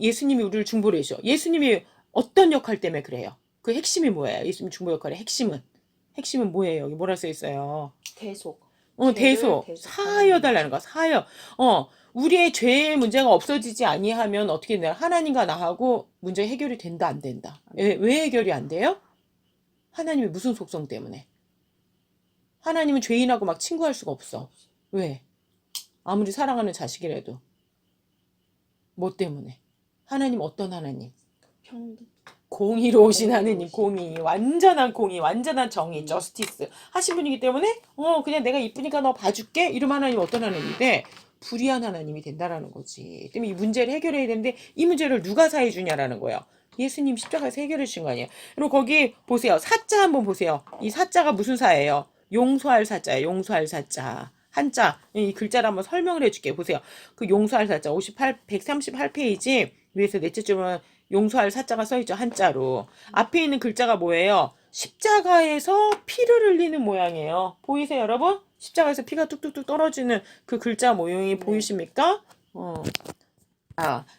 예수님이 우리를 중보를 해줘. 예수님이 어떤 역할 때문에 그래요? 그 핵심이 뭐예요? 예수님 중보 역할의 핵심은? 핵심은 뭐예요? 여기 뭐라 써 있어요? 대속. 대속. 사하여 달라는 거야. 사하여. 우리의 죄의 문제가 없어지지 아니하면 어떻게 되나? 하나님과 나하고 문제 해결이 된다, 안 된다? 왜 해결이 안 돼요? 하나님의 무슨 속성 때문에? 하나님은 죄인하고 막 친구할 수가 없어. 왜? 아무리 사랑하는 자식이라도. 뭐 때문에? 하나님 어떤 하나님? 평등. 공의로우신 하나님, 공의로우신. 공의, 완전한 공의, 완전한 정의, 저스티스 하신 분이기 때문에 그냥 내가 이쁘니까 너 봐줄게 이러면 하나님 어떤 하나님인데 불의한 하나님이 된다라는 거지. 때문에 이 문제를 해결해야 되는데 이 문제를 누가 사해 주냐라는 거예요. 예수님 십자가에서 해결해 주신 거 아니에요. 그리고 거기 보세요. 사자 한번 보세요. 이 사자가 무슨 사예요? 용서할 사자예요. 용서할 사자. 한자. 이 글자를 한번 설명을 해줄게요. 보세요. 그 용서할 사자 138페이지 위에서 넷째 줄은 용서할 사자가 써있죠. 한자로. 앞에 있는 글자가 뭐예요? 십자가에서 피를 흘리는 모양이에요. 보이세요, 여러분? 십자가에서 피가 뚝뚝뚝 떨어지는 그 글자 모양이 보이십니까?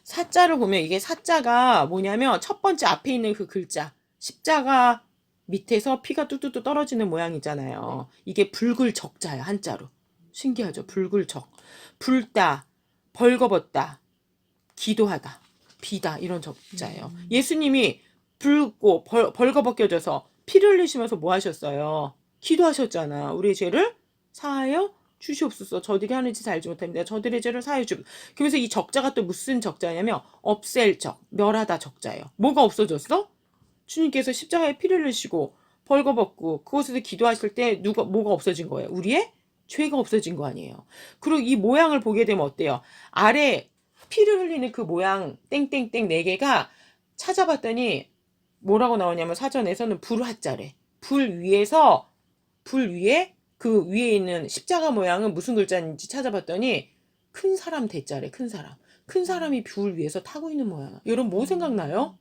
사자를 보면 이게 사자가 뭐냐면 첫 번째 앞에 있는 그 글자 십자가 밑에서 피가 뚝뚝뚝 떨어지는 모양이잖아요. 이게 붉을 적자야, 한자로. 신기하죠? 붉을 적. 붉다, 벌거벗다, 기도하다, 비다 이런 적자예요. 예수님이 붉고 벌거벗겨져서 피를 흘리시면서 뭐 하셨어요? 기도하셨잖아. 우리의 죄를 사하여 주시옵소서. 저들이 하는 짓 알지 못합니다. 저들의 죄를 사하여 주. 그래서 이 적자가 또 무슨 적자냐면 없앨 적, 멸하다 적자예요. 뭐가 없어졌어? 주님께서 십자가에 피를 흘리시고 벌거벗고 그곳에서 기도하실 때 뭐가 없어진 거예요? 우리의 죄가 없어진 거 아니에요. 그리고 이 모양을 보게 되면 어때요? 아래 피를 흘리는 그 모양 땡땡땡 4개가 찾아봤더니 뭐라고 나오냐면 사전에서는 불화자래. 불 위에 그 위에 있는 십자가 모양은 무슨 글자인지 찾아봤더니 큰 사람 대자래. 큰 사람. 큰 사람이 불 위에서 타고 있는 모양. 여러분 뭐 생각나요?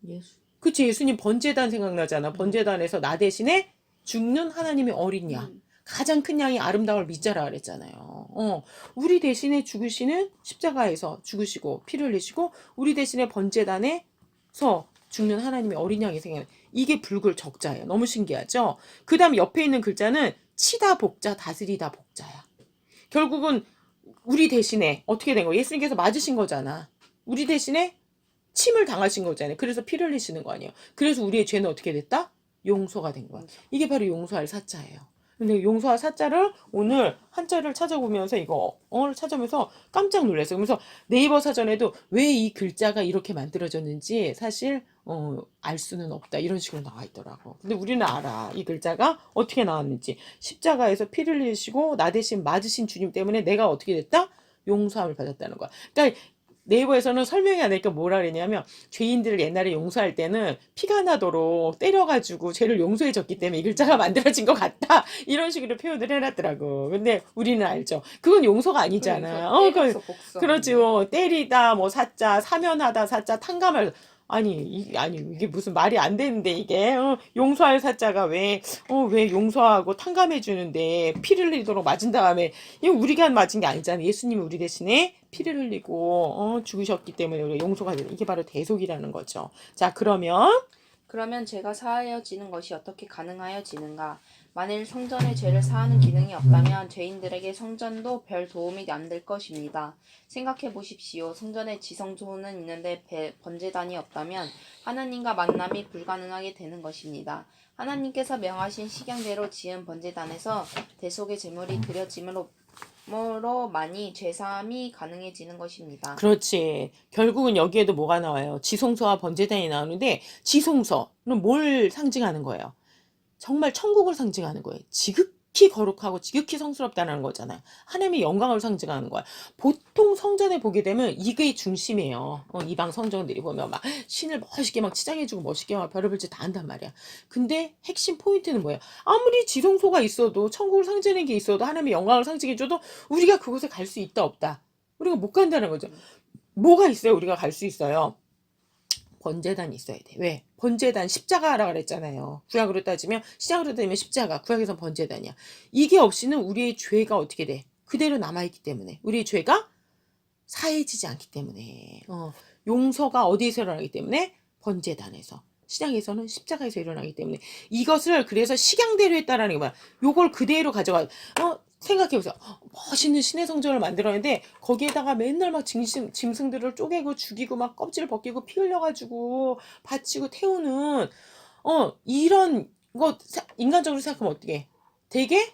예수. 그치, 예수님 번제단 생각나잖아. 번제단에서 나 대신에 죽는 하나님의 어린 양. 가장 큰 양이 아름다움을 믿자라 그랬잖아요. 우리 대신에 죽으시는 십자가에서 죽으시고 피를 흘리시고 우리 대신에 번제단에서 죽는 하나님의 어린 양이 생겨요. 이게 붉을 적자예요. 너무 신기하죠? 그 다음 옆에 있는 글자는 치다 복자, 다스리다 복자야. 결국은 우리 대신에 어떻게 된 거예요? 예수님께서 맞으신 거잖아. 우리 대신에 침을 당하신 거잖아요. 그래서 피를 흘리시는 거 아니에요. 그래서 우리의 죄는 어떻게 됐다? 용서가 된 거야. 이게 바로 용서할 사자예요. 근데 용서할 사자를 오늘 한자를 찾아보면서 이거를 찾아보면서 깜짝 놀랐어요. 그래서 네이버 사전에도 왜 이 글자가 이렇게 만들어졌는지 사실 알 수는 없다. 이런 식으로 나와 있더라고. 근데 우리는 알아. 이 글자가 어떻게 나왔는지. 십자가에서 피를 흘리시고 나 대신 맞으신 주님 때문에 내가 어떻게 됐다? 용서함을 받았다는 거야. 그러니까 네이버에서는 설명이 안 되니까 뭐라 그랬냐면 죄인들을 옛날에 용서할 때는 피가 나도록 때려가지고 죄를 용서해줬기 때문에 이 글자가 만들어진 것 같다 이런 식으로 표현을 해놨더라고. 근데 우리는 알죠. 그건 용서가 아니잖아. 그렇죠. 때리다 뭐 사자 사면하다 사자 탕감할 아니 이게 무슨 말이 안 되는데 이게 용서할 사자가 왜 용서하고 탕감해 주는데 피를 흘리도록 맞은 다음에 이거 우리가 맞은 게 아니잖아. 예수님이 우리 대신에 피를 흘리고 죽으셨기 때문에 우리가 용서가 되는 이게 바로 대속이라는 거죠. 자, 그러면 죄가 사하여지는 것이 어떻게 가능하여지는가? 만일 성전에 죄를 사하는 기능이 없다면 죄인들에게 성전도 별 도움이 안 될 것입니다. 생각해 보십시오. 성전에 지성소는 있는데 번제단이 없다면 하나님과 만남이 불가능하게 되는 것입니다. 하나님께서 명하신 식양대로 지은 번제단에서 대속의 제물이 드려짐으로 많이 죄사함이 가능해지는 것입니다. 그렇지. 결국은 여기에도 뭐가 나와요? 지성소와 번제단이 나오는데 지성소는 뭘 상징하는 거예요? 정말 천국을 상징하는 거예요. 지극히 거룩하고 지극히 성스럽다는 거잖아요. 하나님의 영광을 상징하는 거야. 보통 성전에 보게 되면 이게 중심이에요. 이방 성전들이 보면 막 신을 멋있게 막 치장해주고 멋있게 막 별의별 짓 다 한단 말이야. 근데 핵심 포인트는 뭐예요? 아무리 지성소가 있어도 천국을 상징하는 게 있어도 하나님의 영광을 상징해줘도 우리가 그곳에 갈 수 있다 없다. 우리가 못 간다는 거죠. 뭐가 있어요? 우리가 갈 수 있어요. 번제단이 있어야 돼. 왜? 번제단 십자가라 그랬잖아요. 구약으로 따지면 신약으로 따지면 십자가, 구약에선 번제단이야. 이게 없이는 우리의 죄가 어떻게 돼? 그대로 남아있기 때문에 우리의 죄가 사해지지 않기 때문에 용서가 어디에서 일어나기 때문에 번제단에서 신약에서는 십자가에서 일어나기 때문에 이것을 그래서 식양대로 했다라는 게 뭐야? 요걸 그대로 가져가 생각해보세요. 멋있는 신의 성전을 만들었는데 거기에다가 맨날 막 짐승들을 쪼개고 죽이고 막 껍질을 벗기고 피 흘려가지고 바치고 태우는 이런 거 인간적으로 생각하면 어떻게 되게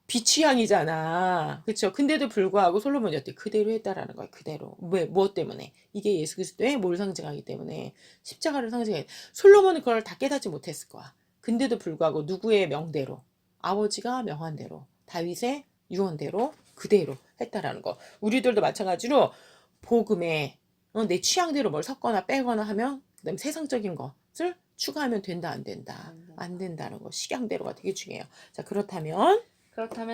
비취향이잖아. 그쵸? 근데도 불구하고 솔로몬이 어때? 그대로 했다라는 거야. 그대로. 왜? 무엇 때문에? 이게 예수 그리스도의 뭘 상징하기 때문에 십자가를 상징해. 솔로몬은 그걸 다 깨닫지 못했을 거야. 근데도 불구하고 누구의 명대로? 아버지가 명한 대로, 다윗의 유언대로 그대로 했다라는 거. 우리들도 마찬가지로 복음에 내 취향대로 뭘 섞거나 빼거나 하면 그다음에 세상적인 것을 추가하면 된다 안 된다. 안 된다는 거. 식양대로가 되게 중요해요. 자, 그렇다면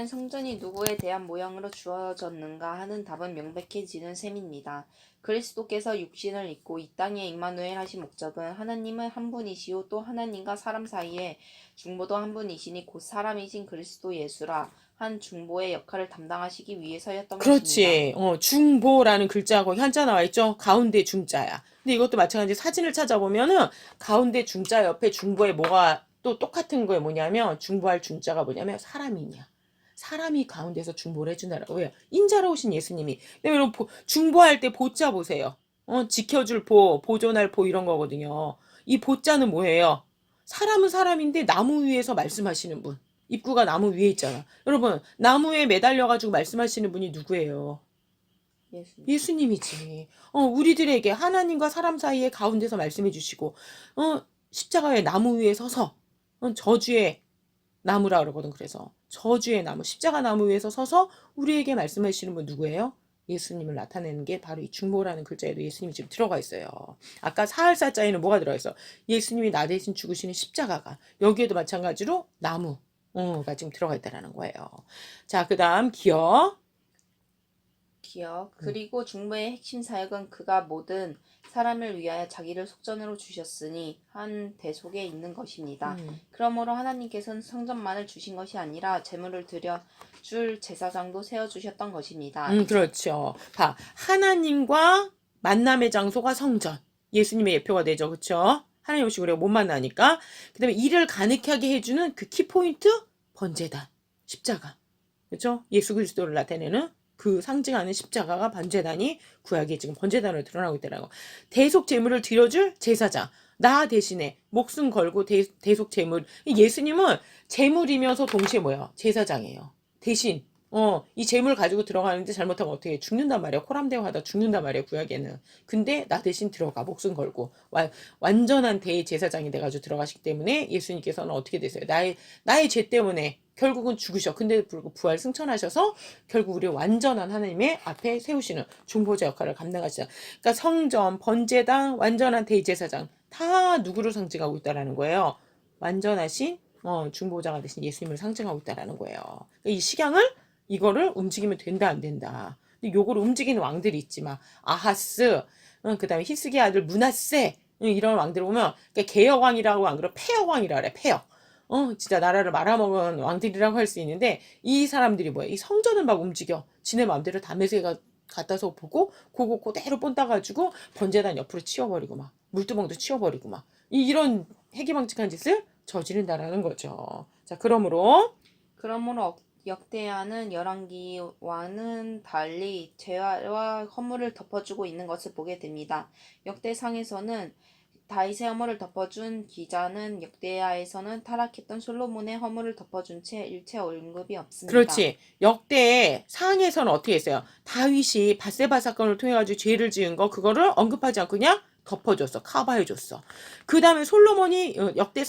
성전이 누구에 대한 모형으로 주어졌는가 하는 답은 명백해지는 셈입니다. 그리스도께서 육신을 입고 이 땅에 임마누엘 하신 목적은 하나님은 한 분이시요 또 하나님과 사람 사이에 중보도 한 분이시니 곧 사람이신 그리스도 예수라 한 중보의 역할을 담당하시기 위해서였던 것입니다. 그렇지. 중보라는 글자하고 한자 나와 있죠? 가운데 중자야. 근데 이것도 마찬가지 사진을 찾아보면은 가운데 중자 옆에 중보에 뭐가 또 똑같은 거에 뭐냐면 중보할 중자가 뭐냐면 사람이냐. 사람이 가운데서 중보를 해준다라고. 왜요? 인자로 오신 예수님이. 근데 여러분 중보할 때 보자 보세요. 지켜줄 보, 보존할 보 이런 거거든요. 이 보자는 뭐예요? 사람은 사람인데 나무 위에서 말씀하시는 분. 입구가 나무 위에 있잖아. 여러분 나무에 매달려가지고 말씀하시는 분이 누구예요? 예수님이지. 우리들에게 하나님과 사람 사이에 가운데서 말씀해 주시고 십자가의 나무 위에 서서 저주의 나무라 그러거든. 그래서 저주의 나무, 십자가 나무 위에서 서서 우리에게 말씀하시는 분 누구예요? 예수님을 나타내는 게 바로 이 중보라는 글자에도 예수님이 지금 들어가 있어요. 아까 사할사자에는 뭐가 들어가 있어? 예수님이 나 대신 죽으시는 십자가가. 여기에도 마찬가지로 나무가 지금 들어가 있다라는 거예요. 자, 그 다음 기억. 그리고 중보의 핵심 사역은 그가 모든 사람을 위하여 자기를 속전으로 주셨으니 한 대속에 있는 것입니다. 그러므로 하나님께서는 성전만을 주신 것이 아니라 제물을 드려 줄 제사장도 세워주셨던 것입니다. 그렇죠. 봐, 하나님과 만남의 장소가 성전. 예수님의 예표가 되죠. 그렇죠? 하나님 없이 우리가 못 만나니까. 그 다음에 일을 가능하게 해주는 그 키포인트 번제단, 십자가. 그렇죠? 예수 그리스도를 나타내는 그 상징하는 십자가가 번제단이 구약에 지금 번제단으로 드러나고 있다는 거. 대속 제물을 드려줄 제사장. 나 대신에 목숨 걸고 대속 제물. 예수님은 제물이면서 동시에 뭐야? 제사장이에요. 대신 이 재물 가지고 들어가는데 잘못하면 어떻게 죽는단 말이야. 코람대화하다 죽는단 말이야. 구약에는. 근데 나 대신 들어가 목숨 걸고 완전한 대제사장이 돼가지고 들어가시기 때문에 예수님께서는 어떻게 되세요? 나의 죄 때문에 결국은 죽으셔. 근데 불구하고 부활 승천하셔서 결국 우리 완전한 하나님의 앞에 세우시는 중보자 역할을 감당하시죠. 그러니까 성전, 번제당, 완전한 대제사장 다 누구를 상징하고 있다라는 거예요. 완전하신 중보자가 되신 예수님을 상징하고 있다라는 거예요. 그러니까 이 식양을 이거를 움직이면 된다 안 된다. 근데 요거를 움직이는 왕들이 있지만 아하스, 그다음에 히스기야 아들 므낫세 이런 왕들 보면 그러니까 개혁왕이라고 안 그러고 폐역왕이라 그래. 폐역. 진짜 나라를 말아먹은 왕들이라고 할 수 있는데 이 사람들이 뭐야? 이 성전을 막 움직여. 지네 마음대로 담에색가 갖다서 보고 그거 그대로 본따가지고 번제단 옆으로 치워버리고 막 물두멍도 치워버리고 막 이런 해기망측한 짓을 저지른다라는 거죠. 자, 그러므로 역대하는 열왕기와는 달리 죄와 허물을 덮어주고 있는 것을 보게 됩니다. 역대상에서는 다윗의 허물을 덮어준 기자는 역대하에서는 타락했던 솔로몬의 허물을 덮어준 채 일체 언급이 없습니다. 그렇지. 역대 상에서는 어떻게 했어요? 다윗이 밧세바 사건을 통해 가지고 죄를 지은 거 그거를 언급하지 않고 그냥 덮어줬어. 커버해줬어. 그 다음에 솔로몬이 역대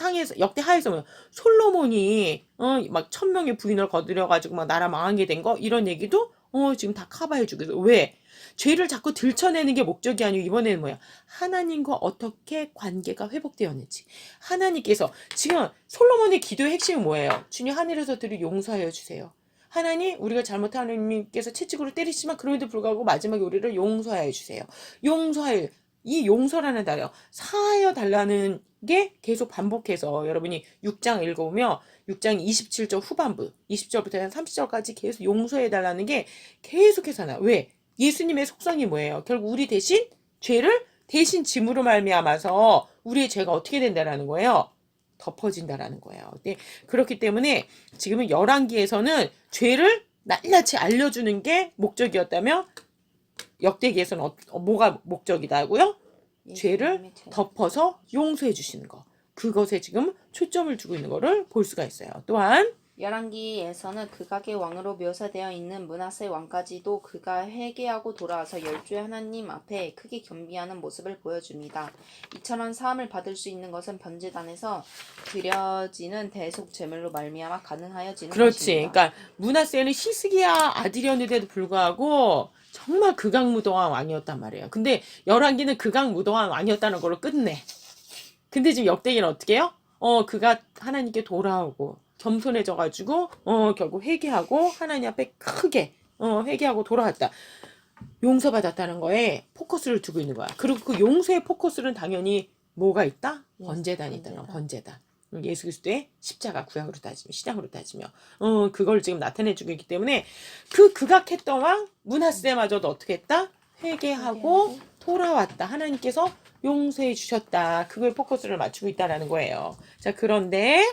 하에서 솔로몬이 막 1000명의 부인을 거들여가지고 막 나라 망하게 된 거 이런 얘기도 지금 다 커버해주고 있어. 왜? 죄를 자꾸 들춰내는 게 목적이 아니고 이번에는 뭐야? 하나님과 어떻게 관계가 회복되었는지. 하나님께서 지금 솔로몬의 기도의 핵심은 뭐예요? 주님 하늘에서 들이 용서하여 주세요. 하나님 우리가 잘못한 하나님께서 채찍으로 때리시지만 그럼에도 불구하고 마지막에 우리를 용서하여 주세요. 이 용서라는 단어 사하여 달라는 게 계속 반복해서 여러분이 6장 읽어보면 6장 27절 후반부 20절부터 30절까지 계속 용서해 달라는 게 계속해서 나와. 왜? 예수님의 속성이 뭐예요? 결국 우리 대신 죄를 대신 짐으로 말미암아서 우리의 죄가 어떻게 된다라는 거예요? 덮어진다라는 거예요. 네, 그렇기 때문에 지금은 열왕기에서는 죄를 낱낱이 알려주는 게 목적이었다면 역대기에서는 뭐가 목적이다고요? 죄를 덮어서 용서해 주시는 거. 그것에 지금 초점을 두고 있는 거를 볼 수가 있어요. 또한 열왕기에서는 극악의 왕으로 묘사되어 있는 므낫세 왕까지도 그가 회개하고 돌아와서 열주의 하나님 앞에 크게 겸비하는 모습을 보여줍니다. 이처럼 사함을 받을 수 있는 것은 번제단에서 드려지는 대속 제물로 말미암아 가능하여지는 그렇지. 것입니다. 그러니까 므낫세는 히스기야 아들이었는데도 불구하고 정말 극악무도한 왕이었단 말이에요. 근데 열왕기는 극악무도한 왕이었다는 걸로 끝내. 근데 지금 역대기는 어떻게 해요? 그가 하나님께 돌아오고 겸손해져가지고 결국 회개하고 하나님 앞에 크게 회개하고 돌아왔다. 용서받았다는 거에 포커스를 두고 있는 거야. 그리고 그 용서의 포커스는 당연히 뭐가 있다? 번제단이 있다는 거야. 번제단. 예수 그리스도의 십자가 구약으로 따지면 신약으로 따지면 그걸 지금 나타내주고 있기 때문에 그 극악했던 왕 므낫세마저도 어떻게 했다? 회개하고 돌아왔다. 하나님께서 용서해 주셨다. 그걸 포커스를 맞추고 있다라는 거예요. 자, 그런데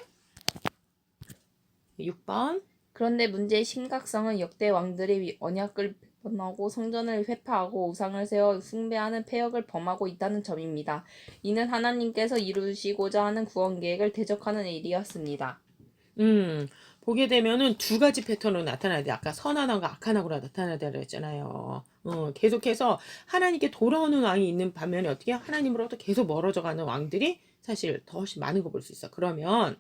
6번. 그런데 문제의 심각성은 역대 왕들이 언약을 배반하고 성전을 회파하고 우상을 세워 숭배하는 패역을 범하고 있다는 점입니다. 이는 하나님께서 이루시고자 하는 구원 계획을 대적하는 일이었습니다. 보게 되면은 두 가지 패턴으로 나타나야 돼. 아까 선한 왕과 악한 왕으로 나타나야 했잖아요. 계속해서 하나님께 돌아오는 왕이 있는 반면에 어떻게 하나님으로부터 계속 멀어져 가는 왕들이 사실 더 훨씬 많은 거 볼 수 있어. 그러면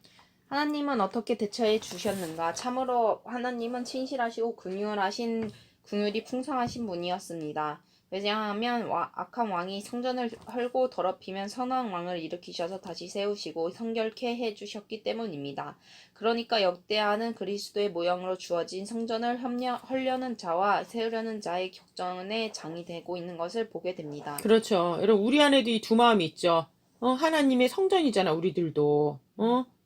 하나님은 어떻게 대처해 주셨는가? 참으로 하나님은 친실하시고 긍휼이 풍성하신 분이었습니다. 왜냐하면 악한 왕이 성전을 헐고 더럽히면 선한 왕을 일으키셔서 다시 세우시고 성결케 해주셨기 때문입니다. 그러니까 역대하는 그리스도의 모형으로 주어진 성전을 헐려는 자와 세우려는 자의 격전의 장이 되고 있는 것을 보게 됩니다. 그렇죠. 여러분 우리 안에도 이 두 마음이 있죠. 하나님의 성전이잖아. 우리들도.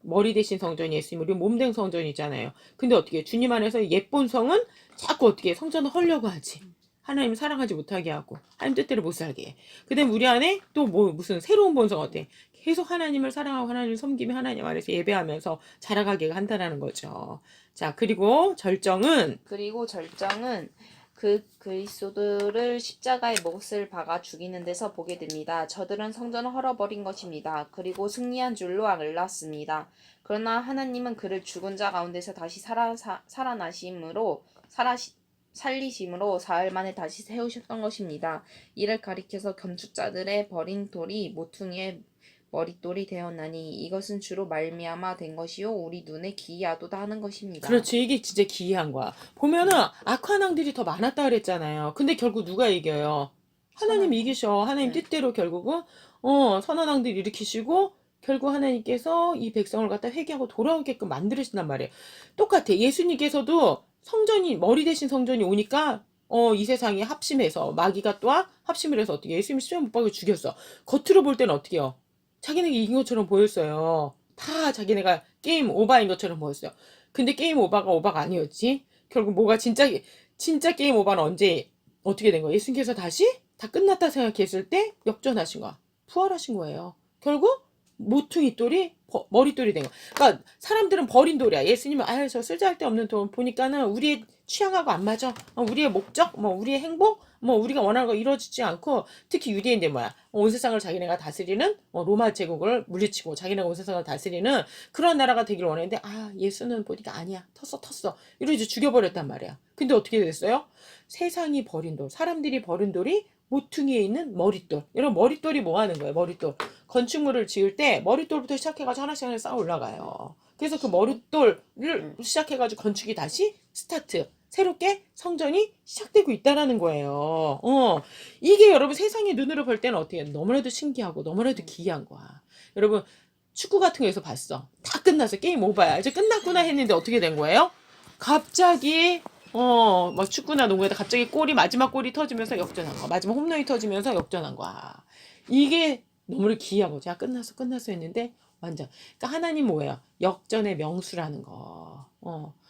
머리 대신 성전이 예수님, 우리 몸된 성전이잖아요. 근데 어떻게 주님 안에서 예쁜 성은 자꾸 어떻게 성전을 헐려고 하지. 하나님 사랑하지 못하게 하고 하나님 뜻대로 못 살게 해. 그다음에 우리 안에 또 무슨 새로운 본성 어때? 계속 하나님을 사랑하고 하나님을 섬기며 하나님 안에서 예배하면서 자라가게 한다라는 거죠. 자, 그리고 절정은 그 그리스도를 십자가에 못을 박아 죽이는 데서 보게 됩니다. 저들은 성전을 헐어버린 것입니다. 그리고 승리한 줄로 알랐습니다. 그러나 하나님은 그를 죽은 자 가운데서 다시 살리심으로 사흘 만에 다시 세우셨던 것입니다. 이를 가리켜서 건축자들의 버린 돌이 모퉁이의 머릿돌이 되었나니 이것은 주로 말미암아 된 것이요 우리 눈에 기이하도다 하는 것입니다. 그렇지. 이게 진짜 기이한 거야. 보면은 악한 왕들이 더 많았다 그랬잖아요. 근데 결국 누가 이겨요? 하나님 이기셔. 하나님 뜻대로 결국은 선한 왕들 일으키시고 결국 하나님께서 이 백성을 갖다 회개하고 돌아오게끔 만들으신단 말이에요. 똑같아. 예수님께서도 성전이 머리 대신 성전이 오니까 이 세상이 합심해서 마귀가 또 합심을 해서 어떻게 예수님 십자가 못 박아 죽였어. 겉으로 볼 때는 어떻게 해요? 자기네가 이긴 것처럼 보였어요. 다 자기네가 게임 오버인 것처럼 보였어요. 근데 게임 오버가 아니었지. 결국 뭐가 진짜 게임 오버는 언제 어떻게 된 거예요? 예수님께서 다시 다 끝났다 생각했을 때 역전하신 거야. 부활하신 거예요. 결국 모퉁이 돌이 머릿돌이 된 거야. 그러니까 사람들은 버린 돌이야. 예수님은 저 쓸데없는 돈 보니까는 우리의 취향하고 안 맞아. 우리의 목적, 우리의 행복, 우리가 원하는 거 이루어지지 않고 특히 유대인들 뭐야. 온 세상을 자기네가 다스리는 로마 제국을 물리치고 자기네가 온 세상을 다스리는 그런 나라가 되길 원했는데 예수는 보니까 아니야. 텄어. 이러고 이제 죽여버렸단 말이야. 근데 어떻게 됐어요? 세상이 버린 돌, 사람들이 버린 돌이 모퉁이에 있는 머릿돌. 이런 머릿돌이 뭐 하는 거예요? 머릿돌. 건축물을 지을 때 머릿돌부터 시작해가지고 하나씩 쌓아 올라가요. 그래서 그 머릿돌을 시작해가지고 건축이 다시 스타트. 새롭게 성전이 시작되고 있다라는 거예요. 이게 여러분 세상의 눈으로 볼 때는 어떻게 너무나도 신기하고 너무나도 기이한 거야. 여러분 축구 같은 거에서 봤어. 다 끝났어. 게임 오버야. 이제 끝났구나 했는데 어떻게 된 거예요? 갑자기 막 축구나 농구에다 갑자기 마지막 골이 터지면서 역전한 거야. 마지막 홈런이 터지면서 역전한 거야. 이게 너무나 기이한 거지. 끝났어 했는데 완전. 그러니까 하나님 뭐예요? 역전의 명수라는 거.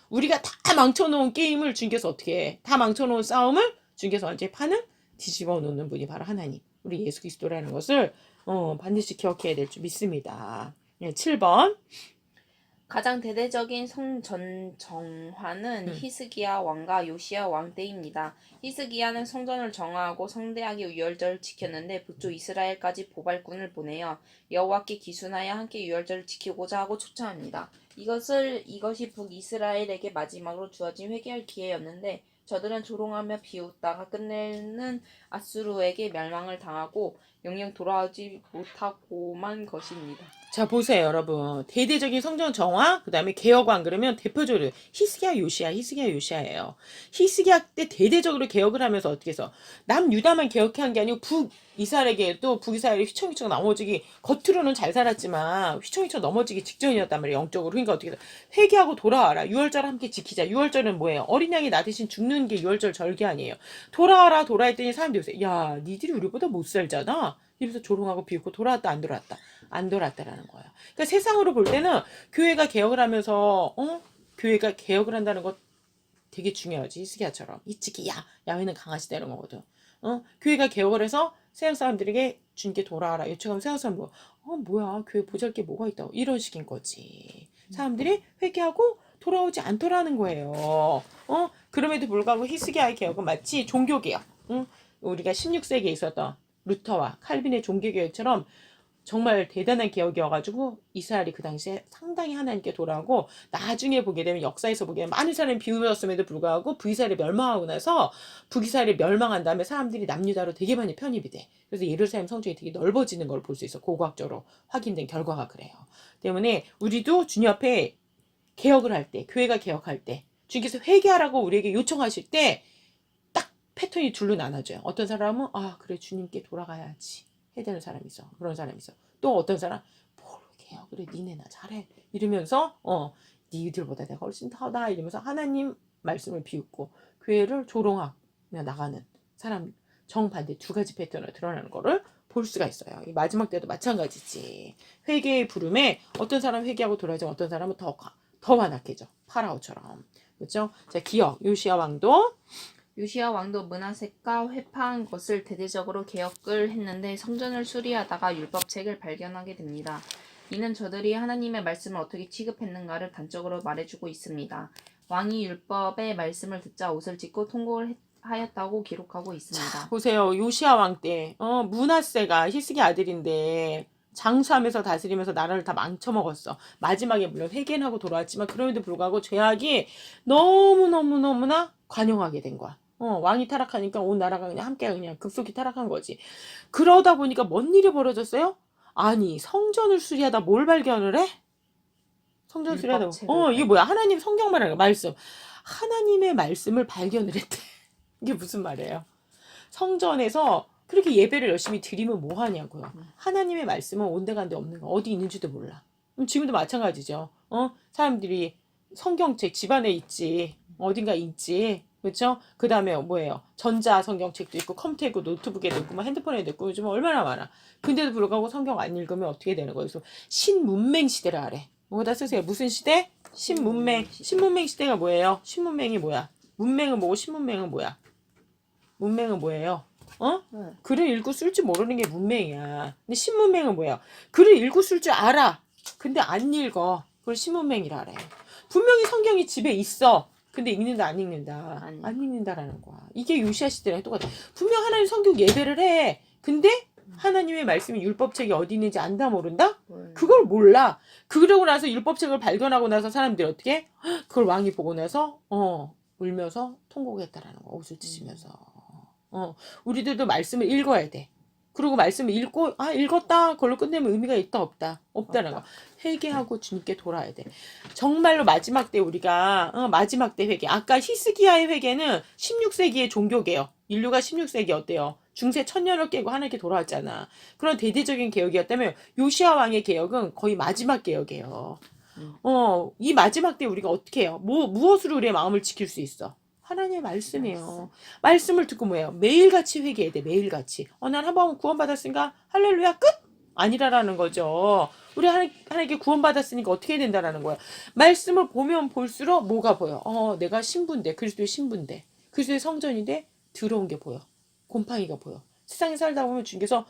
우리가 다 망쳐놓은 게임을 주님께서 어떻게 해? 다 망쳐놓은 싸움을 주님께서 완전히 판을 뒤집어 놓는 분이 바로 하나님. 우리 예수 그리스도라는 것을 반드시 기억해야 될 줄 믿습니다. 7번. 가장 대대적인 성전 정화는 히스기야 왕과 요시야 왕 때입니다. 히스기야는 성전을 정화하고 성대하게 유월절을 지켰는데 북쪽 이스라엘까지 보발꾼을 보내어 여호와께 기순하여 함께 유월절을 지키고자 하고 초청합니다. 이것이 북이스라엘에게 마지막으로 주어진 회개할 기회였는데 저들은 조롱하며 비웃다가 끝내는 아수르에게 멸망을 당하고 영영 돌아오지 못하고만 것입니다. 자, 보세요, 여러분. 대대적인 성전 정화, 그 다음에 개혁왕, 그러면 대표적으로 히스기야 요시야예요. 히스기야 때 대대적으로 개혁을 하면서 어떻게 해서 남유다만 개혁한 게 아니고 북이스라엘에게 또 북이스라엘이 휘청휘청 넘어지기, 겉으로는 잘 살았지만 휘청휘청 넘어지기 직전이었단 말이에요, 영적으로. 그러니까 어떻게 해서 회개하고 돌아와라. 유월절 함께 지키자. 유월절은 뭐예요? 어린 양이 나 대신 죽는 게 유월절 절기 아니에요. 돌아와라, 돌아했더니 사람들이 요새, 야, 니들이 우리보다 못 살잖아. 이러면서 조롱하고 비웃고 돌아왔다, 안 돌아왔다. 안 돌았다라는 거예요. 그러니까 세상으로 볼 때는 교회가 개혁을 하면서 교회가 개혁을 한다는 것 되게 중요하지. 히스기야처럼 이치기 야훼는 강하시다 이런 거거든. 교회가 개혁을 해서 세상 사람들에게 주님께 돌아와라 요청하면 세상 사람 뭐야 교회 보잘게 뭐가 있다고 이런 식인 거지. 사람들이 회개하고 돌아오지 않더라는 거예요. 그럼에도 불구하고 히스기야의 개혁은 마치 종교개혁. 우리가 16세기에 있었던 루터와 칼빈의 종교개혁처럼 정말 대단한 개혁이어가지고 이스라엘이 그 당시에 상당히 하나님께 돌아오고 나중에 보게 되면 역사에서 보게 되면 많은 사람이 비웃었음에도 불구하고 북이스라엘이 멸망하고 나서 북이스라엘이 멸망한 다음에 사람들이 남유다로 되게 많이 편입이 돼. 그래서 예루살렘 성전이 되게 넓어지는 걸 볼 수 있어. 고고학적으로 확인된 결과가 그래요. 때문에 우리도 주님 앞에 개혁을 할 때, 교회가 개혁할 때 주님께서 회개하라고 우리에게 요청하실 때 딱 패턴이 둘로 나눠져요. 어떤 사람은 그래 주님께 돌아가야지 해야 되는 사람이 있어. 그런 사람이 있어. 또 어떤 사람 뭘 개혁 그래 니네나 잘해 이러면서 니들보다 내가 훨씬 더다 이러면서 하나님 말씀을 비웃고 교회를 조롱하며 나가는 사람 정반대 두 가지 패턴으로 드러나는 거를 볼 수가 있어요. 이 마지막 때도 마찬가지지. 회개의 부름에 어떤 사람 회개하고 돌아오죠. 어떤 사람은 더 완악해져. 파라오처럼. 그렇죠? 자, 기억 요시야 왕도 요시야 왕도 므낫세가 회파한 것을 대대적으로 개혁을 했는데 성전을 수리하다가 율법책을 발견하게 됩니다. 이는 저들이 하나님의 말씀을 어떻게 취급했는가를 단적으로 말해주고 있습니다. 왕이 율법의 말씀을 듣자 옷을 찢고 통곡을 하였다고 기록하고 있습니다. 보세요. 요시야 왕 때 므낫세가 히스기 아들인데 장수하면서 다스리면서 나라를 다 망쳐먹었어. 마지막에 물론 회개는 하고 돌아왔지만 그럼에도 불구하고 죄악이 너무너무너무나 관영하게 된 거야. 왕이 타락하니까 온 나라가 그냥 함께 그냥 급속히 타락한 거지. 그러다 보니까 뭔 일이 벌어졌어요? 아니 성전을 수리하다 뭘 발견을 해? 성전 수리하다 이게 뭐야? 하나님 성경 말하는 거 말씀. 하나님의 말씀을 발견을 했대. 이게 무슨 말이에요? 성전에서 그렇게 예배를 열심히 드리면 뭐 하냐고요. 하나님의 말씀은 온데간데 없는 거 어디 있는지도 몰라. 지금도 마찬가지죠. 사람들이 성경책 집안에 있지. 어딘가 있지. 그렇죠? 그 다음에 뭐예요? 전자 성경책도 있고 컴퓨터에 있고 노트북에도 있고 뭐 핸드폰에도 있고 요즘 얼마나 많아. 근데도 불구하고 성경 안 읽으면 어떻게 되는 거예요? 그래서 신문맹 시대라 하래. 뭐다 쓰세요? 무슨 시대? 신문맹. 신문맹 시대가 뭐예요? 신문맹이 뭐야? 문맹은 뭐고 신문맹은 뭐야? 문맹은 뭐예요? 글을 읽고 쓸 줄 모르는 게 문맹이야. 근데 신문맹은 뭐야? 글을 읽고 쓸 줄 알아. 근데 안 읽어. 그걸 신문맹이라 그래. 분명히 성경이 집에 있어. 근데 읽는다 안 읽는다. 안 읽는다라는 거야. 이게 요시야 시대랑 똑같아. 분명 하나님 성경 예배를 해. 근데 하나님의 말씀이 율법책이 어디 있는지 안다 모른다? 그걸 몰라. 그러고 나서 율법책을 발견하고 나서 사람들이 어떻게? 그걸 왕이 보고 나서 울면서 통곡했다라는 거. 옷을 찢으면서. 우리들도 말씀을 읽어야 돼. 그리고 말씀을 읽고 읽었다 그걸로 끝내면 의미가 있다 없다는 거. 회개하고 주님께 돌아야 돼. 정말로 마지막 때 우리가 마지막 때 회개. 아까 히스기야의 회개는 16세기의 종교개혁. 인류가 16세기 어때요? 중세 천년을 깨고 하나님께 돌아왔잖아. 그런 대대적인 개혁이었다면 요시야 왕의 개혁은 거의 마지막 개혁이에요. 이 마지막 때 우리가 어떻게 해요? 무엇으로 우리의 마음을 지킬 수 있어? 하나님의 말씀이에요. 말씀을 듣고 뭐예요? 매일같이 회개해야 돼. 매일같이. 난 한 번 구원받았으니까 할렐루야 끝? 아니라라는 거죠. 우리 하나님께 구원받았으니까 어떻게 해야 된다라는 거야. 말씀을 보면 볼수록 뭐가 보여? 내가 신부인데 그리스도의 신부인데 그리스도의 성전인데 더러운 게 보여. 곰팡이가 보여. 세상에 살다 보면 주님께서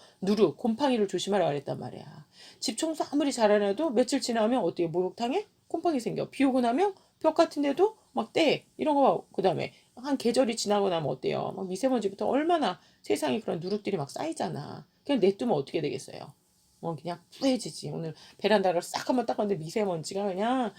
곰팡이를 조심하라 그랬단 말이야. 집 청소 아무리 잘해놔도 며칠 지나면 어떻게 목욕탕에 곰팡이 생겨. 비 오고 나면 벽 같은데도 막 때 이런 거. 그다음에 한 계절이 지나고 나면 어때요? 막 미세먼지부터 얼마나 세상에 그런 누룩들이 막 쌓이잖아. 그냥 냅두면 어떻게 되겠어요? 그냥 뿌해지지. 오늘 베란다를 싹 한번 닦았는데 미세먼지가 그냥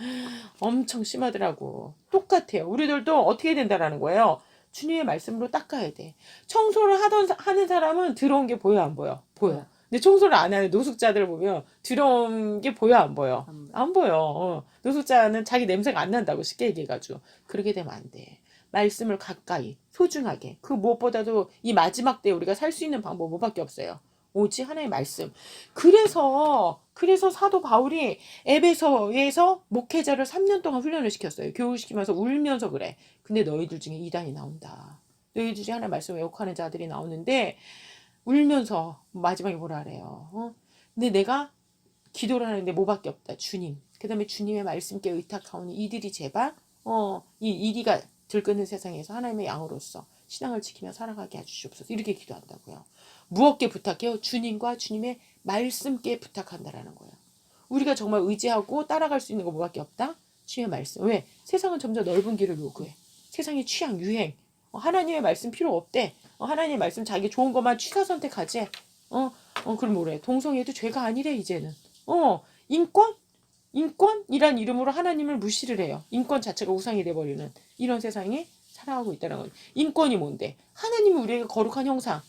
엄청 심하더라고. 똑같아요. 우리들도 어떻게 된다라는 거예요. 주님의 말씀으로 닦아야 돼. 청소를 하는 사람은 들어온 게 보여, 안 보여? 보여. 근데 청소를 안 하는 노숙자들 보면 들어온 게 보여, 안 보여? 안 보여. 노숙자는 자기 냄새가 안 난다고 쉽게 얘기해가지고. 그렇게 되면 안 돼. 말씀을 가까이, 소중하게. 그 무엇보다도 이 마지막 때에 우리가 살 수 있는 방법 뭐밖에 없어요. 오직 하나의 말씀. 그래서 사도 바울이 에베소에서 목회자를 3년 동안 훈련을 시켰어요. 교육시키면서 울면서 그래. 근데 너희들 중에 이단이 나온다. 너희들 중에 하나의 말씀 왜곡하는 자들이 나오는데 울면서 마지막에 뭐라 그래요. 근데 내가 기도를 하는데 뭐밖에 없다. 주님. 그 다음에 주님의 말씀께 의탁하오니 이들이 제발 이 이리가 들끓는 세상에서 하나님의 양으로서 신앙을 지키며 살아가게 해주시옵소서. 이렇게 기도한다고요. 무엇께 부탁해요? 주님과 주님의 말씀께 부탁한다라는 거예요. 우리가 정말 의지하고 따라갈 수 있는 거 뭐밖에 없다? 주님의 말씀. 왜? 세상은 점점 넓은 길을 요구해. 세상의 취향, 유행. 하나님의 말씀 필요 없대. 하나님의 말씀 자기 좋은 것만 취사 선택하지. 그럼 뭐래? 동성애도 죄가 아니래 이제는. 인권? 인권이란 이름으로 하나님을 무시를 해요. 인권 자체가 우상이 돼버리는 이런 세상에 살아가고 있다는 거예요. 인권이 뭔데? 하나님이 우리에게 거룩한 형상,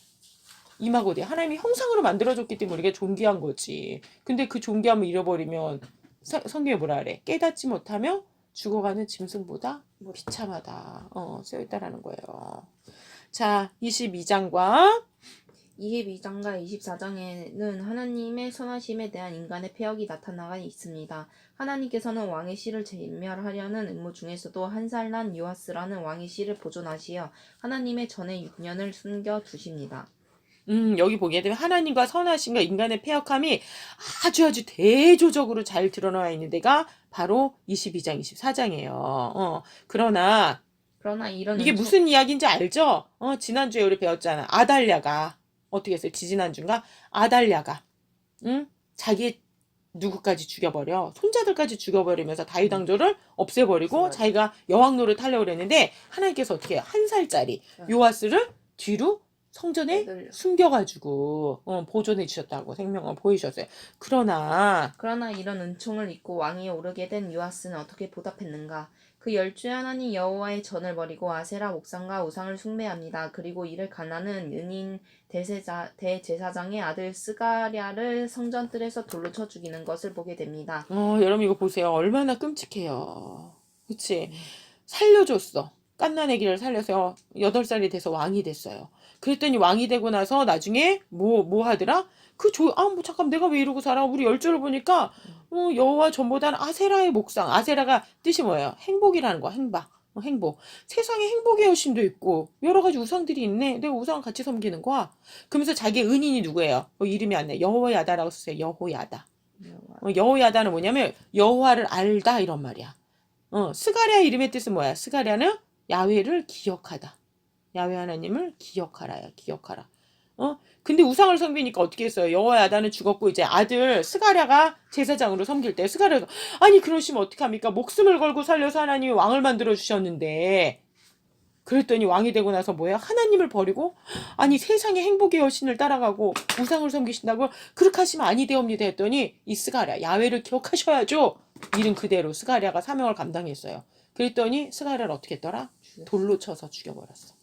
임하고대 하나님이 형상으로 만들어줬기 때문에 우리가 존귀한 거지. 근데 그 존귀함을 잃어버리면 성경에 뭐라 그래? 깨닫지 못하며 죽어가는 짐승보다 비참하다. 쓰여있다라는 거예요. 자, 22장과 24장에는 하나님의 선하심에 대한 인간의 폐역이 나타나가 있습니다. 하나님께서는 왕의 씨를 진멸하려는 음모 중에서도 한 살 난 요아스라는 왕의 씨를 보존하시어 하나님의 전에 6년을 숨겨두십니다. 여기 보게 되면 하나님과 선하심과 인간의 패역함이 아주 대조적으로 잘 드러나 있는 데가 바로 22장, 24장이에요. 그러나 이런 이게 무슨 이야기인지 알죠? 지난주에 우리 배웠잖아. 아달랴가 어떻게 했어요? 지지난주인가? 아달랴가 자기 누구까지 죽여버려. 손자들까지 죽여버리면서 다윗 왕조를 없애버리고 자기가 여왕 노릇 하려고 그랬는데 하나님께서 어떻게 해요? 한 살짜리 요아스를 뒤로 성전에 숨겨가지고 보존해 주셨다고 생명을 보이셨어요. 그러나 이런 은총을 잊고 왕위에 오르게 된 요아스는 어떻게 보답했는가? 그 열주의 하나님 여호와의 전을 버리고 아세라 목상과 우상을 숭배합니다. 그리고 이를 가난한 은인 대제사장의 아들 스가랴를 성전뜰에서 돌로 쳐 죽이는 것을 보게 됩니다. 여러분 이거 보세요. 얼마나 끔찍해요. 그치? 살려줬어. 갓난아기를 살려서 8살이 돼서 왕이 됐어요. 그랬더니 왕이 되고 나서 나중에 뭐 하더라? 잠깐 내가 왜 이러고 살아? 우리 열조를 보니까 여호와 전보다는 아세라의 목상. 아세라가 뜻이 뭐예요? 행복이라는 거야. 행복. 세상에 행복의 여신도 있고 여러 가지 우상들이 있네. 내가 우상을 같이 섬기는 거야. 그러면서 자기 은인이 누구예요? 이름이 안 나. 여호야다라고 쓰세요. 여호야다. 여호야다는 뭐냐면 여호와를 알다 이런 말이야. 스가랴 이름의 뜻은 뭐야? 스가랴는 야훼를 기억하다. 야훼 하나님을 기억하라야. 기억하라. 근데 우상을 섬기니까 어떻게 했어요? 여호야다는 죽었고 이제 아들 스가랴가 제사장으로 섬길 때 스가랴가 아니 그러시면 어떡합니까? 목숨을 걸고 살려서 하나님이 왕을 만들어 주셨는데 그랬더니 왕이 되고 나서 뭐예요? 하나님을 버리고 아니 세상의 행복의 여신을 따라가고 우상을 섬기신다고 그렇게 하시면 아니 되옵니다 했더니 이 스가랴 야훼를 기억하셔야죠. 이름 그대로 스가랴가 사명을 감당했어요. 그랬더니 스가랴를 어떻게 했더라? 돌로 쳐서 죽여버렸어.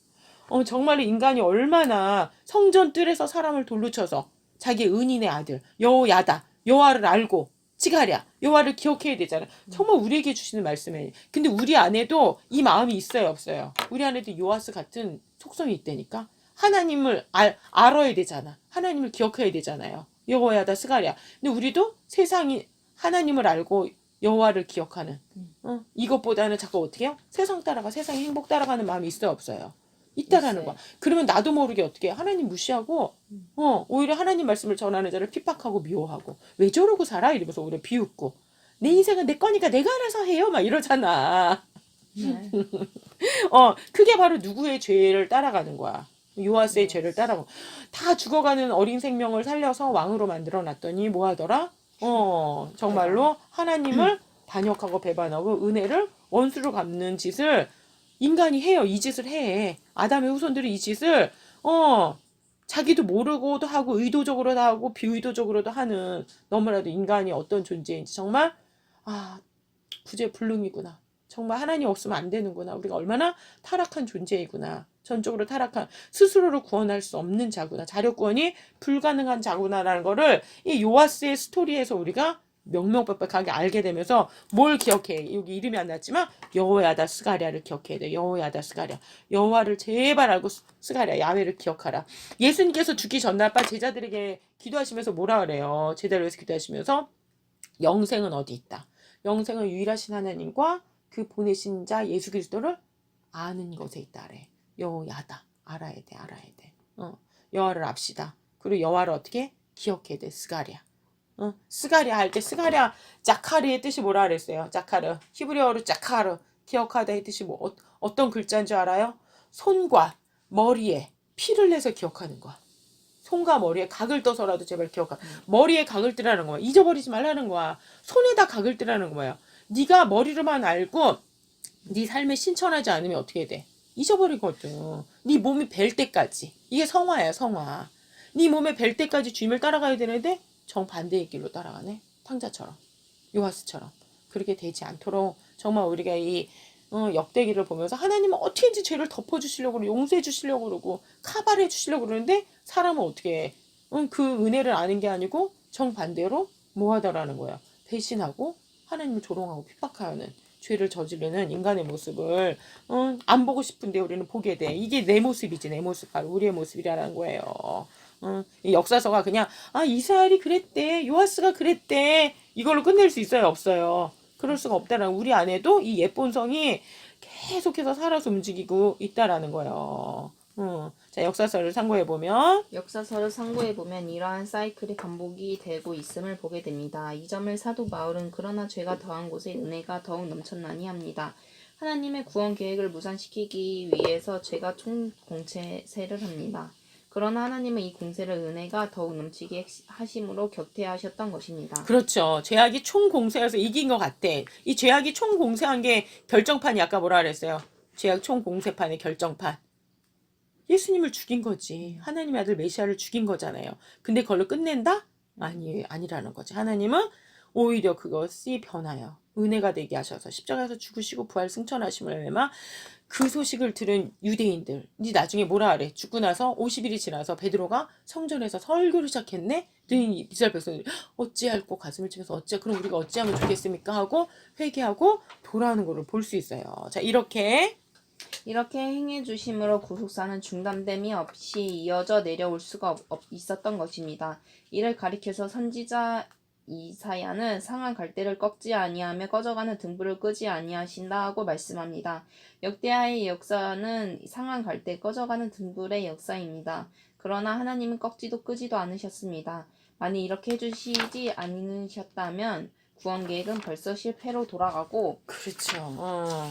정말 인간이 얼마나 성전 뜰에서 사람을 돌로 쳐서 자기 은인의 아들 여호야다 여호와를 알고 지가랴 여호와를 기억해야 되잖아. 정말 우리에게 주시는 말씀이에요. 근데 우리 안에도 이 마음이 있어요 없어요? 우리 안에도 요아스 같은 속성이 있다니까. 하나님을 알아야 되잖아. 하나님을 기억해야 되잖아요. 여호야다 스가랴. 근데 우리도 세상이 하나님을 알고 여호와를 기억하는 이것보다는 자꾸 어떻게 해요? 세상 따라가 세상의 행복 따라가는 마음이 있어요 없어요? 있다라는 거야. 그러면 나도 모르게 어떻게 해? 하나님 무시하고 오히려 하나님 말씀을 전하는 자를 핍박하고 미워하고 왜 저러고 살아? 이러면서 오히려 비웃고 내 인생은 내 거니까 내가 알아서 해요 막 이러잖아. 네. 그게 바로 누구의 죄를 따라가는 거야. 요아스의 죄를 따라가고 다 죽어가는 어린 생명을 살려서 왕으로 만들어 놨더니 뭐 하더라? 정말로 하나님을 반역하고 배반하고 은혜를 원수로 갚는 짓을 인간이 해요. 이 짓을 해. 아담의 후손들이 이 짓을 자기도 모르고도 하고 의도적으로도 하고 비의도적으로도 하는, 너무나도 인간이 어떤 존재인지 정말 구제불능이구나. 정말 하나님 없으면 안 되는구나. 우리가 얼마나 타락한 존재이구나. 전적으로 타락한, 스스로를 구원할 수 없는 자구나. 자력 구원이 불가능한 자구나라는 거를 이 요아스의 스토리에서 우리가 명명백백하게 알게 되면서 뭘 기억해? 여기 이름이 안 났지만 여호야다 스가랴를 기억해야 돼. 여호야다 스가랴. 여호와를 제발 알고 스가랴 야훼를 기억하라. 예수님께서 죽기 전날 밤 제자들에게 기도하시면서 뭐라 그래요? 제자를 위해서 기도하시면서 영생은 어디 있다. 영생은 유일하신 하나님과 그 보내신 자 예수 그리스도를 아는 것에 있다래. 여호야다. 알아야 돼. 알아야 돼. 여호와를 압시다. 그리고 여호와를 어떻게 기억해야 돼. 스가랴. 스가랴 할 때 스가랴 자카르의 뜻이 뭐라 그랬어요? 자카르. 히브리어로 자카르. 기억하다의 뜻이 뭐 어떤 글자인 줄 알아요? 손과 머리에 피를 내서 기억하는 거야. 손과 머리에 각을 떠서라도 제발 기억하. 머리에 각을 뜨라는 거야. 잊어버리지 말라는 거야. 손에다 각을 뜨라는 거야. 네가 머리로만 알고 네 삶에 신천하지 않으면 어떻게 돼? 잊어버리거든. 네 몸이 뵐 때까지. 이게 성화야, 성화. 네 몸에 뵐 때까지 주님을 따라가야 되는데 정반대의 길로 따라가네. 탕자처럼. 요하스처럼. 그렇게 되지 않도록 정말 우리가 이 역대기를 보면서 하나님은 어떻게든지 죄를 덮어주시려고 그러고 용서해 주시려고 그러고 카바를 해주시려고 그러는데 사람은 어떻게 해? 그 은혜를 아는 게 아니고 정반대로 뭐하더라는 거야. 배신하고 하나님을 조롱하고 핍박하는 죄를 저지르는 인간의 모습을 안 보고 싶은데 우리는 보게 돼. 이게 내 모습이지. 내 모습. 바로 우리의 모습이라는 거예요. 이 역사서가 그냥 이스라엘이 그랬대. 요하스가 그랬대. 이걸로 끝낼 수 있어요? 없어요. 그럴 수가 없다라는, 우리 안에도 이 옛본성이 계속해서 살아서 움직이고 있다라는 거예요. 자, 역사서를 참고해보면 역사서를 참고해보면 이러한 사이클이 반복이 되고 있음을 보게 됩니다. 이 점을 사도 바울은 그러나 죄가 더한 곳에 은혜가 더욱 넘쳤나니 합니다. 하나님의 구원 계획을 무산시키기 위해서 죄가 총공세를 합니다. 그러나 하나님은 이 공세를 은혜가 더욱 넘치게 하심으로 격퇴하셨던 것입니다. 그렇죠. 죄악이 총공세해서 이긴 것 같아. 이 죄악이 총공세한 게 결정판이 아까 뭐라 그랬어요? 죄악 총공세판의 결정판. 예수님을 죽인 거지. 하나님의 아들 메시아를 죽인 거잖아요. 근데 그걸로 끝낸다? 아니라는 거지. 하나님은 오히려 그것이 변하여 은혜가 되게 하셔서 십자가에서 죽으시고 부활 승천하심을 외마 그 소식을 들은 유대인들, 나중에 뭐라 그래? 죽고 나서 50일이 지나서 베드로가 성전에서 설교를 시작했네? 그랬더니 이스라엘 백성들이 어찌할꼬 가슴을 치면서 그럼 우리가 어찌하면 좋겠습니까? 하고 회개하고 돌아오는 것을 볼 수 있어요. 자, 이렇게 행해 주심으로 구속사는 중단됨이 없이 이어져 내려올 수가 있었던 것입니다. 이를 가리켜서 선지자 이사야는 상한 갈대를 꺾지 아니하며 꺼져가는 등불을 끄지 아니하신다 하고 말씀합니다. 역대하의 역사는 상한 갈대 꺼져가는 등불의 역사입니다. 그러나 하나님은 꺾지도 끄지도 않으셨습니다. 만일 이렇게 해주시지 않으셨다면 구원 계획은 벌써 실패로 돌아가고 그렇죠.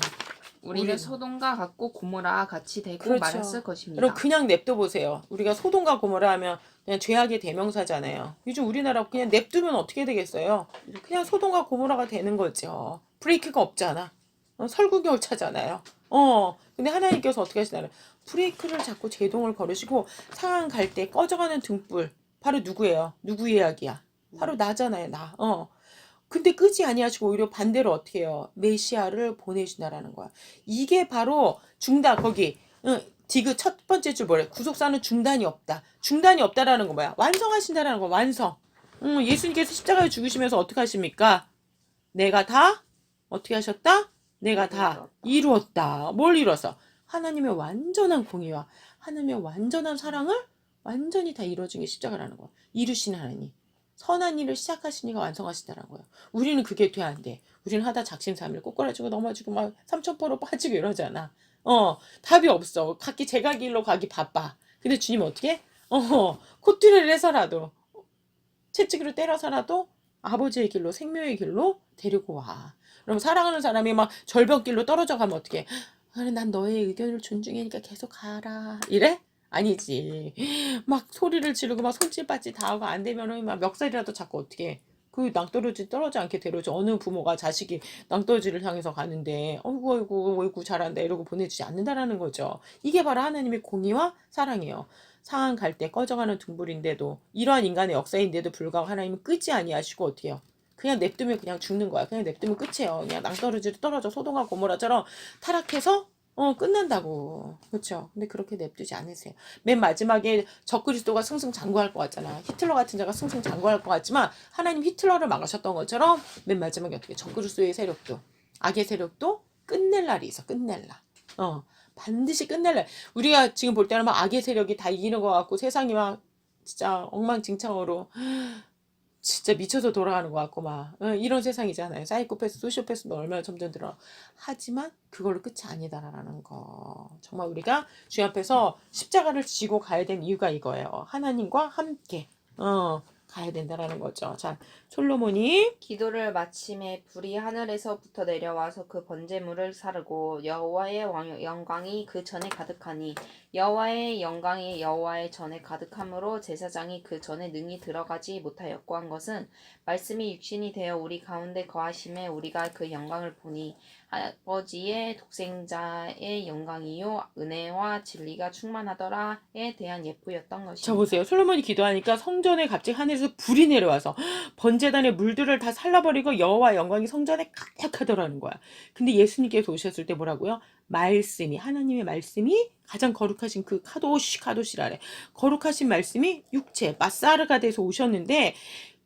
우리는 소돔과 같고 고모라와 같이 되고 그렇죠. 말았을 것입니다. 여러분 그냥 냅둬 보세요. 우리가 소돔과 고모라 하면 그냥 죄악의 대명사잖아요. 요즘 우리나라 그냥 냅두면 어떻게 되겠어요? 그냥 소돔과 고모라가 되는 거죠. 브레이크가 없잖아. 설국열차잖아요. 근데 하나님께서 어떻게 하시나요? 브레이크를 잡고 제동을 걸으시고 상한 갈 때 꺼져가는 등불. 바로 누구예요? 누구 이야기야? 바로 나잖아요. 나. 근데 끄지 아니하시고 오히려 반대로 어떻게 해요? 메시아를 보내신다라는 거야. 이게 바로 중단, 거기 디귿 첫 번째 줄 뭐래? 구속사는 중단이 없다. 중단이 없다라는 거 뭐야? 완성하신다라는 거. 완성. 예수님께서 십자가에 죽으시면서 어떻게 하십니까? 내가 다 어떻게 하셨다? 내가 다 이루었다. 뭘 이뤘어? 하나님의 완전한 공의와 하나님의 완전한 사랑을 완전히 다 이루어진 게 십자가라는 거야. 이루신 하나님. 선한 일을 시작하시니까 완성하시다라는 거예요. 우리는 그게 돼야 안 돼. 우리는 하다 작심삼일 꼬꾸라지고 넘어지고 막 삼천포로 빠지고 이러잖아. 답이 없어. 각기 제가 길로 가기 바빠. 근데 주님 어떻게? 콧뚜레를 해서라도 채찍으로 때려서라도 아버지의 길로 생명의 길로 데리고 와. 그럼 사랑하는 사람이 막 절벽길로 떨어져 가면 어떻게? 난 너의 의견을 존중하니까 계속 가라. 이래? 아니지. 막 소리를 지르고 막 손짓받짓 다 하고 안 되면은 막 멱살이라도 잡고 어떻게 그 낭떠러지 떨어지 않게 데려오지. 어느 부모가 자식이 낭떠러지를 향해서 가는데 어이구 어이구 어이구 잘한다 이러고 보내주지 않는다라는 거죠. 이게 바로 하나님의 공의와 사랑이에요. 상한 갈 때 꺼져가는 등불인데도 이러한 인간의 역사인데도 불구하고 하나님은 끄지 아니하시고 어떻게 해요? 그냥 냅두면 그냥 죽는 거야. 그냥 냅두면 끝이에요. 그냥 낭떠러지로 떨어져 소돔과 고모라처럼 타락해서 끝난다고. 그렇죠? 근데 그렇게 냅두지 않으세요. 맨 마지막에 적그리스도가 승승장구할 것 같잖아. 히틀러 같은 자가 승승장구할 것 같지만 하나님 히틀러를 막으셨던 것처럼 맨 마지막에 어떻게 적그리스도의 세력도 악의 세력도 끝낼 날이 있어. 끝낼 날. 반드시 끝낼 날. 우리가 지금 볼 때는 막 악의 세력이 다 이기는 것 같고 세상이 막 진짜 엉망진창으로 진짜 미쳐서 돌아가는 것 같고 막 이런 세상이잖아요. 사이코패스, 소시오패스도 얼마나 점점 들어. 하지만 그걸로 끝이 아니다라는 거. 정말 우리가 주님 앞에서 십자가를 지고 가야 될 이유가 이거예요. 하나님과 함께 가야 된다라는 거죠. 자, 솔로몬이 기도를 마침에 불이 하늘에서부터 내려와서 그 번제물을 사르고 여호와의 영광이 그 전에 가득하니 여호와의 영광이 여호와의 전에 가득함으로 제사장이 그 전에 능히 들어가지 못하였고 한 것은 말씀이 육신이 되어 우리 가운데 거하심에 우리가 그 영광을 보니 아버지의 독생자의 영광이요 은혜와 진리가 충만하더라에 대한 예쁘였던 자 것입니다. 보세요. 솔로몬이 기도하니까 성전에 갑자기 하늘에서 불이 내려와서 번제단의 물들을 다 살라버리고 여호와 영광이 성전에 가득하더라는 거야. 근데 예수님께서 오셨을 때 뭐라고요? 말씀이 하나님의 말씀이 가장 거룩하신 그 카도시라래. 거룩하신 말씀이 육체 마사르가 돼서 오셨는데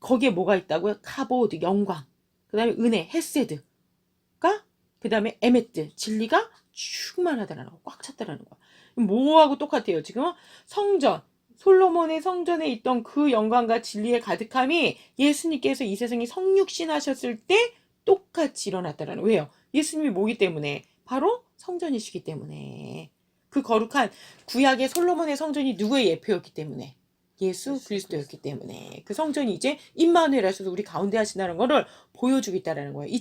거기에 뭐가 있다고요? 카보드 영광. 그다음에 은혜 헤세드가 그다음에 에메트 진리가 충만하다라는 거. 꽉 찼다라는 거야. 뭐하고 똑같아요. 지금 성전 솔로몬의 성전에 있던 그 영광과 진리의 가득함이 예수님께서 이 세상에 성육신 하셨을 때 똑같이 일어났다라는 거예요. 왜요? 예수님이 뭐기 때문에? 바로 성전이시기 때문에. 그 거룩한 구약의 솔로몬의 성전이 누구의 예표였기 때문에? 예수 그리스도였기 때문에. 그 성전이 이제 임마누엘 하셔서 우리 가운데 하신다는 것을 보여주고 있다는 거예요.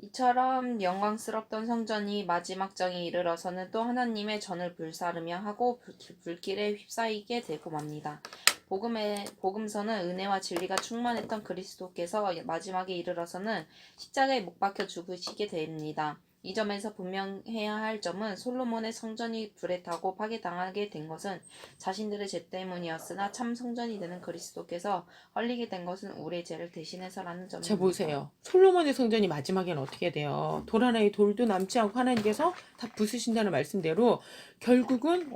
이처럼 영광스럽던 성전이 마지막 정에 이르러서는 또 하나님의 전을 불사르며 하고 불길에 휩싸이게 되고 맙니다. 복음서는 은혜와 진리가 충만했던 그리스도께서 마지막에 이르러서는 십자가에 못 박혀 죽으시게 됩니다. 이 점에서 분명해야 할 점은 솔로몬의 성전이 불에 타고 파괴당하게 된 것은 자신들의 죄 때문이었으나 참 성전이 되는 그리스도께서 헐리게 된 것은 우리의 죄를 대신해서라는 점입니다. 자 보세요. 솔로몬의 성전이 마지막에는 어떻게 돼요? 돌 하나의 돌도 남지 않고 하나님께서 다 부수신다는 말씀대로 결국은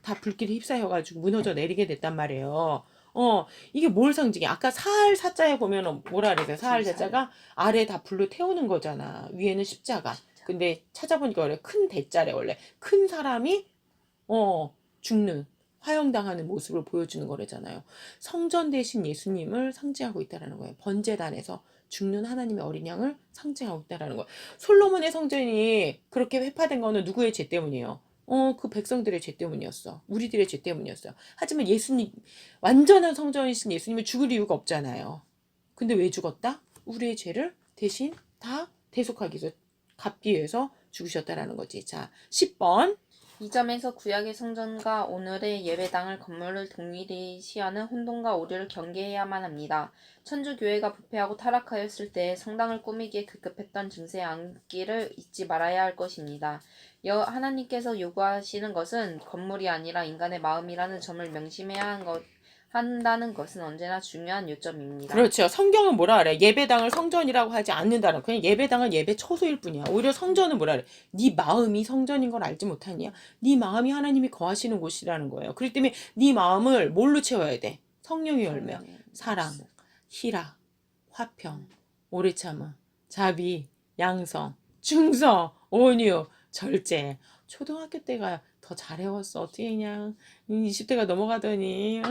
다 불길에 휩싸여가지고 무너져 내리게 됐단 말이에요. 이게 뭘 상징해? 아까 사할 사자에 보면은 뭐라 그랬어요? 사할 사자가 아래 다 불로 태우는 거잖아. 위에는 십자가. 근데 찾아보니까 원래 큰 대자래 원래 큰 사람이 죽는 화형당하는 모습을 보여주는 거래잖아요. 성전 대신 예수님을 상징하고 있다라는 거예요. 번제단에서 죽는 하나님의 어린 양을 상징하고 있다라는 거예요. 솔로몬의 성전이 그렇게 회파된 거는 누구의 죄 때문이에요? 그 백성들의 죄 때문이었어. 우리들의 죄 때문이었어요. 하지만 예수님, 완전한 성전이신 예수님은 죽을 이유가 없잖아요. 근데 왜 죽었다? 우리의 죄를 대신 다 대속하기 위해서 갚기 위해서 죽으셨다라는 거지. 자, 10번. 이 점에서 구약의 성전과 오늘의 예배당을 건물을 동일시하는 혼돈과 오류를 경계해야만 합니다. 천주교회가 부패하고 타락하였을 때 성당을 꾸미기에 급급했던 증세 암기를 잊지 말아야 할 것입니다. 하나님께서 요구하시는 것은 건물이 아니라 인간의 마음이라는 점을 명심해야 한다는 것은 언제나 중요한 요점입니다. 그렇죠. 성경은 뭐라 그래? 예배당을 성전이라고 하지 않는다는. 그냥 예배당은 예배 처소일 뿐이야. 오히려 성전은 뭐라 그래? 네 마음이 성전인 걸 알지 못하냐? 네 마음이 하나님이 거하시는 곳이라는 거예요. 그렇기 때문에 네 마음을 뭘로 채워야 돼? 성령의 열매, 사랑, 희락, 화평, 오래 참음, 자비, 양성, 충성, 온유, 절제. 초등학교 때가 더 잘해왔어. 어떻게 그냥 20대가 넘어가더니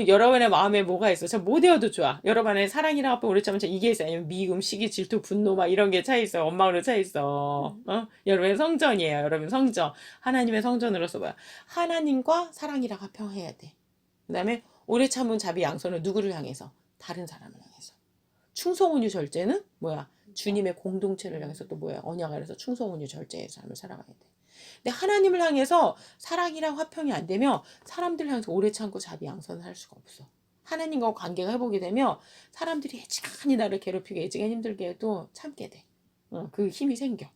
여러분의 마음에 뭐가 있어? 저 못 외워도 좋아. 여러분의 사랑이랑 합해 오래 참으면 이게 있어. 아니면 미움, 시기, 질투, 분노 막 이런 게 차 있어. 원망으로 차 있어. 여러분의 성전이에요. 여러분 성전. 하나님의 성전으로서 뭐야? 하나님과 사랑이랑 합평해야 돼. 그다음에 오래 참은 자비 양선은 누구를 향해서? 다른 사람을 향해서. 충성온유 절제는 뭐야? 주님의 공동체를 향해서 또 뭐야? 언약 안에서 충성온유 절제의 삶을 살아가야 돼. 근데 하나님을 향해서 사랑이랑 화평이 안 되면 사람들 향해서 오래 참고 자비 양선을 할 수가 없어. 하나님과 관계가 회복이 되면 사람들이 애지간히 나를 괴롭히고 애지간히 힘들게 해도 참게 돼. 그 힘이 생겨.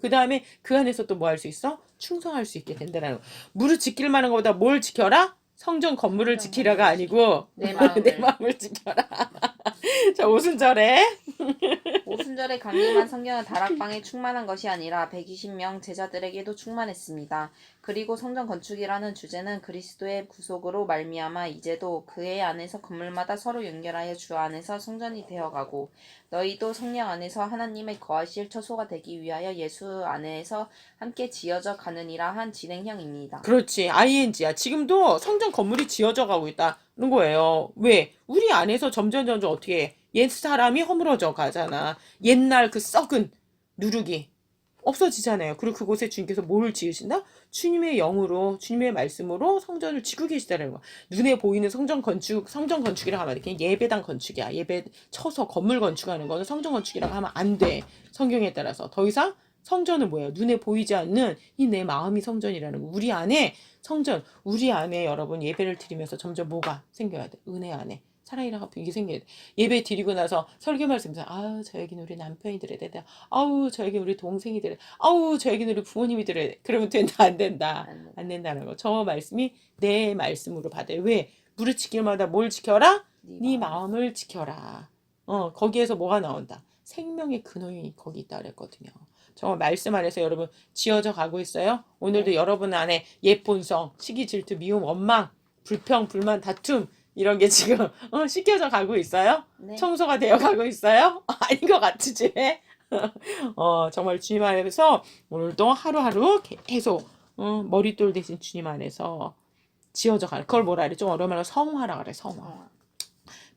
그 다음에 그 안에서 또 뭐 할 수 있어? 충성할 수 있게 된다는 거. 무릇 지킬 만한 것보다 뭘 지켜라? 성전 건물을 성전 지키라가 건물을 아니고 내 내 마음을. 마음을 지켜라. 자, 오순절에 오순절에 강림한 성경은 다락방에 충만한 것이 아니라 120명 제자들에게도 충만했습니다. 그리고 성전 건축이라는 주제는 그리스도의 구속으로 말미암아 이제도 그의 안에서 건물마다 서로 연결하여 주 안에서 성전이 되어가고 너희도 성령 안에서 하나님의 거하실 처소가 되기 위하여 예수 안에서 함께 지어져 가느니라 한 진행형입니다. 그렇지. ing야. 지금도 성전 건물이 지어져 가고 있다는 거예요. 왜? 우리 안에서 점점 어떻게 해? 옛 사람이 허물어져 가잖아. 옛날 그 썩은 누룩이 없어지잖아요. 그리고 그곳에 주님께서 뭘 지으신다? 주님의 영으로, 주님의 말씀으로 성전을 지고 계시다는 거야. 눈에 보이는 성전 건축이라고 하면 그냥 예배당 건축이야. 예배 쳐서 건물 건축하는 거는 성전 건축이라고 하면 안 돼. 성경에 따라서. 더 이상 성전은 뭐예요? 눈에 보이지 않는 이 내 마음이 성전이라는 거. 우리 안에 성전, 우리 안에 여러분 예배를 드리면서 점점 뭐가 생겨야 돼? 은혜 안에. 사랑이랑 합 이게 생겨야 돼. 예배 드리고 나서 설교 말씀에서 아우 저에겐 우리 남편이 드려야 돼. 아우 저에겐 우리 동생이 드려야 돼. 아우 저에겐 우리 부모님이 드려야 돼. 그러면 된다 안 된다. 안 된다는 거. 저 말씀이 내 말씀으로 받아요. 왜? 무릇 지킬마다 뭘 지켜라? 네 마음을 지켜라. 거기에서 뭐가 나온다? 생명의 근원이 거기 있다 그랬거든요. 정말 말씀 안에서 여러분 지어져 가고 있어요. 오늘도 네. 여러분 안에 옛본성, 시기, 질투, 미움, 원망, 불평, 불만, 다툼 이런 게 지금 씻겨져 가고 있어요? 네. 청소가 되어 가고 있어요? 아닌 것 같으지? 정말 주님 안에서 오늘도 하루하루 계속 머릿돌 대신 주님 안에서 지어져 가는 그걸 뭐라 그래? 좀 어려운 말로 성화라 그래. 성화.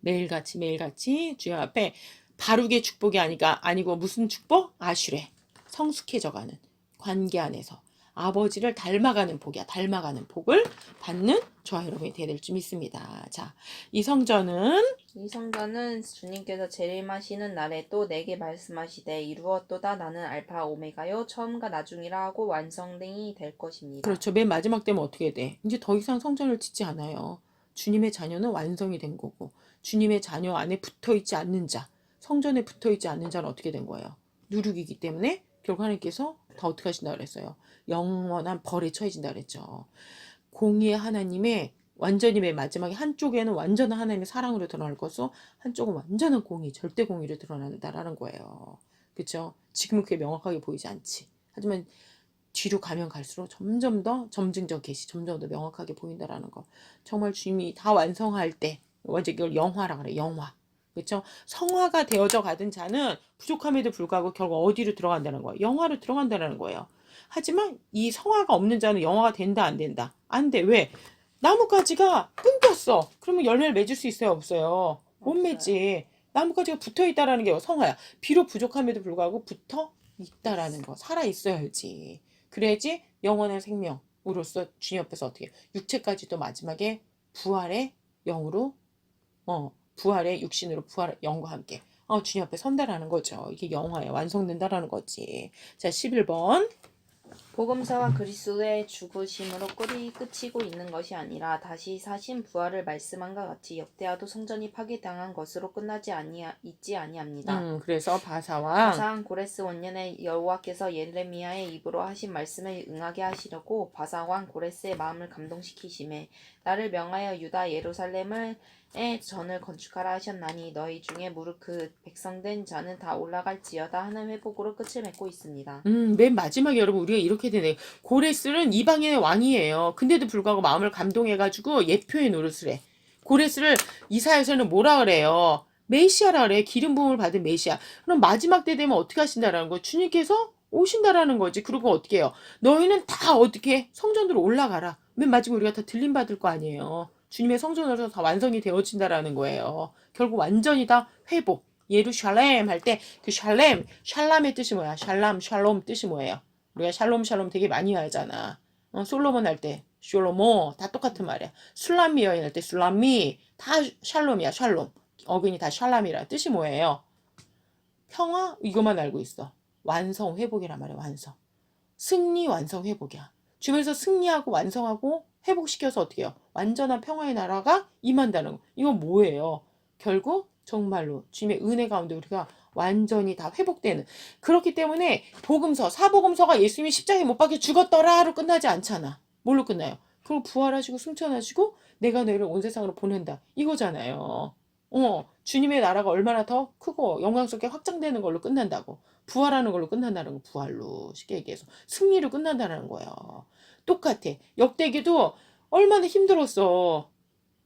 매일같이 주님 앞에 바르게 축복이 아니고 무슨 축복? 아슈레. 성숙해져가는 관계 안에서 아버지를 닮아가는 복이야. 닮아가는 복을 받는 저와 여러분이 되야 될 줄 믿습니다. 자, 이 성전은 주님께서 재림하시는 날에 또 내게 말씀하시되 이루었도다 나는 알파 오메가요 처음과 나중이라 하고 완성이 될 것입니다. 그렇죠. 맨 마지막 되면 어떻게 돼? 이제 더 이상 성전을 짓지 않아요. 주님의 자녀는 완성이 된 거고 주님의 자녀 안에 붙어있지 않는 자, 성전에 붙어있지 않는 자는 어떻게 된 거예요? 누룩이기 때문에 결국 하나님께서 다 어떻게 하신다 그랬어요? 영원한 벌에 처해진다 그랬죠. 공의의 하나님의 완전히 맨 마지막에 한쪽에는 완전한 하나님의 사랑으로 드러날 것이고 한쪽은 완전한 공의, 절대 공의로 드러난다라는 거예요. 그렇죠? 지금은 그게 명확하게 보이지 않지. 하지만 뒤로 가면 갈수록 점점 더 점증적 계시, 점점 더 명확하게 보인다라는 거. 정말 주님이 다 완성할 때, 완전 이걸 영화라 그래, 영화. 그렇죠? 성화가 되어져 가던 자는 부족함에도 불구하고 결국 어디로 들어간다는 거예요? 영화로 들어간다는 거예요. 하지만 이 성화가 없는 자는 영화가 된다, 안 된다? 안 돼. 왜? 나뭇가지가 끊겼어. 그러면 열매를 맺을 수 있어요, 없어요? 못 맺지. 나뭇가지가 붙어 있다라는 게 성화야. 비록 부족함에도 불구하고 붙어 있다라는 거. 살아 있어야지. 그래야지 영원한 생명으로서 주님 앞에서 어떻게 육체까지도 마지막에 부활의 영으로 부활의 육신으로 부활의 영과 함께 주님 앞에 선다라는 거죠. 이게 영화에 완성된다라는 거지. 자, 11번. 복음사와 그리스도의 죽으심으로 끝이고 있는 것이 아니라 다시 사신 부활을 말씀한과 같이 역대하도 성전이 파괴당한 것으로 있지 아니합니다. 그래서 바사왕 고레스 원년에 여호와께서 예레미야의 입으로 하신 말씀을 응하게 하시려고 바사왕 고레스의 마음을 감동시키심에 나를 명하여 유다 예루살렘을 전을 건축하라 하셨나니 너희 중에 무릇 그 백성된 자는 다 올라갈지어다 하는 회복으로 끝을 맺고 있습니다. 맨 마지막에 여러분 우리가 이렇게 되네. 고레스는 이방인의 왕이에요. 근데도 불구하고 마음을 감동해가지고 예표의 노릇을 해. 고레스를 이사야서는 뭐라 그래요? 메시아라 그래. 기름 부음을 받은 메시아. 그럼 마지막 때 되면 어떻게 하신다라는 거? 주님께서 오신다라는 거지. 그리고 어떻게 해요? 너희는 다 어떻게 성전으로 올라가라. 맨 마지막에 우리가 다 들림 받을 거 아니에요. 주님의 성전으로 다 완성이 되어진다라는 거예요. 결국 완전히 다 회복. 예루샬렘 할 때 그 샬람의 뜻이 뭐야? 샬롬 뜻이 뭐예요? 우리가 샬롬 되게 많이 하잖아. 솔로몬 할 때 숄로모 다 똑같은 말이야. 술람미 여인 할 때 술람미 다 샬롬이야. 샬롬. 어근이 다 샬람이라 뜻이 뭐예요? 평화 이것만 알고 있어. 완성 회복이란 말이야. 완성. 승리 완성 회복이야. 주면서 승리하고 완성하고 회복시켜서 어떻게 해요? 완전한 평화의 나라가 임한다는 거. 이건 뭐예요? 결국 정말로 주님의 은혜 가운데 우리가 완전히 다 회복되는. 그렇기 때문에 복음서, 사복음서가 예수님이 십자가에 못 박혀 죽었더라로 끝나지 않잖아. 뭘로 끝나요? 그리고 부활하시고 승천하시고 내가 너희를 온 세상으로 보낸다. 이거잖아요. 주님의 나라가 얼마나 더 크고 영광스럽게 확장되는 걸로 끝난다고. 부활하는 걸로 끝난다는 거. 부활로 쉽게 얘기해서 승리로 끝난다는 거예요. 똑같아. 역대기도 얼마나 힘들었어.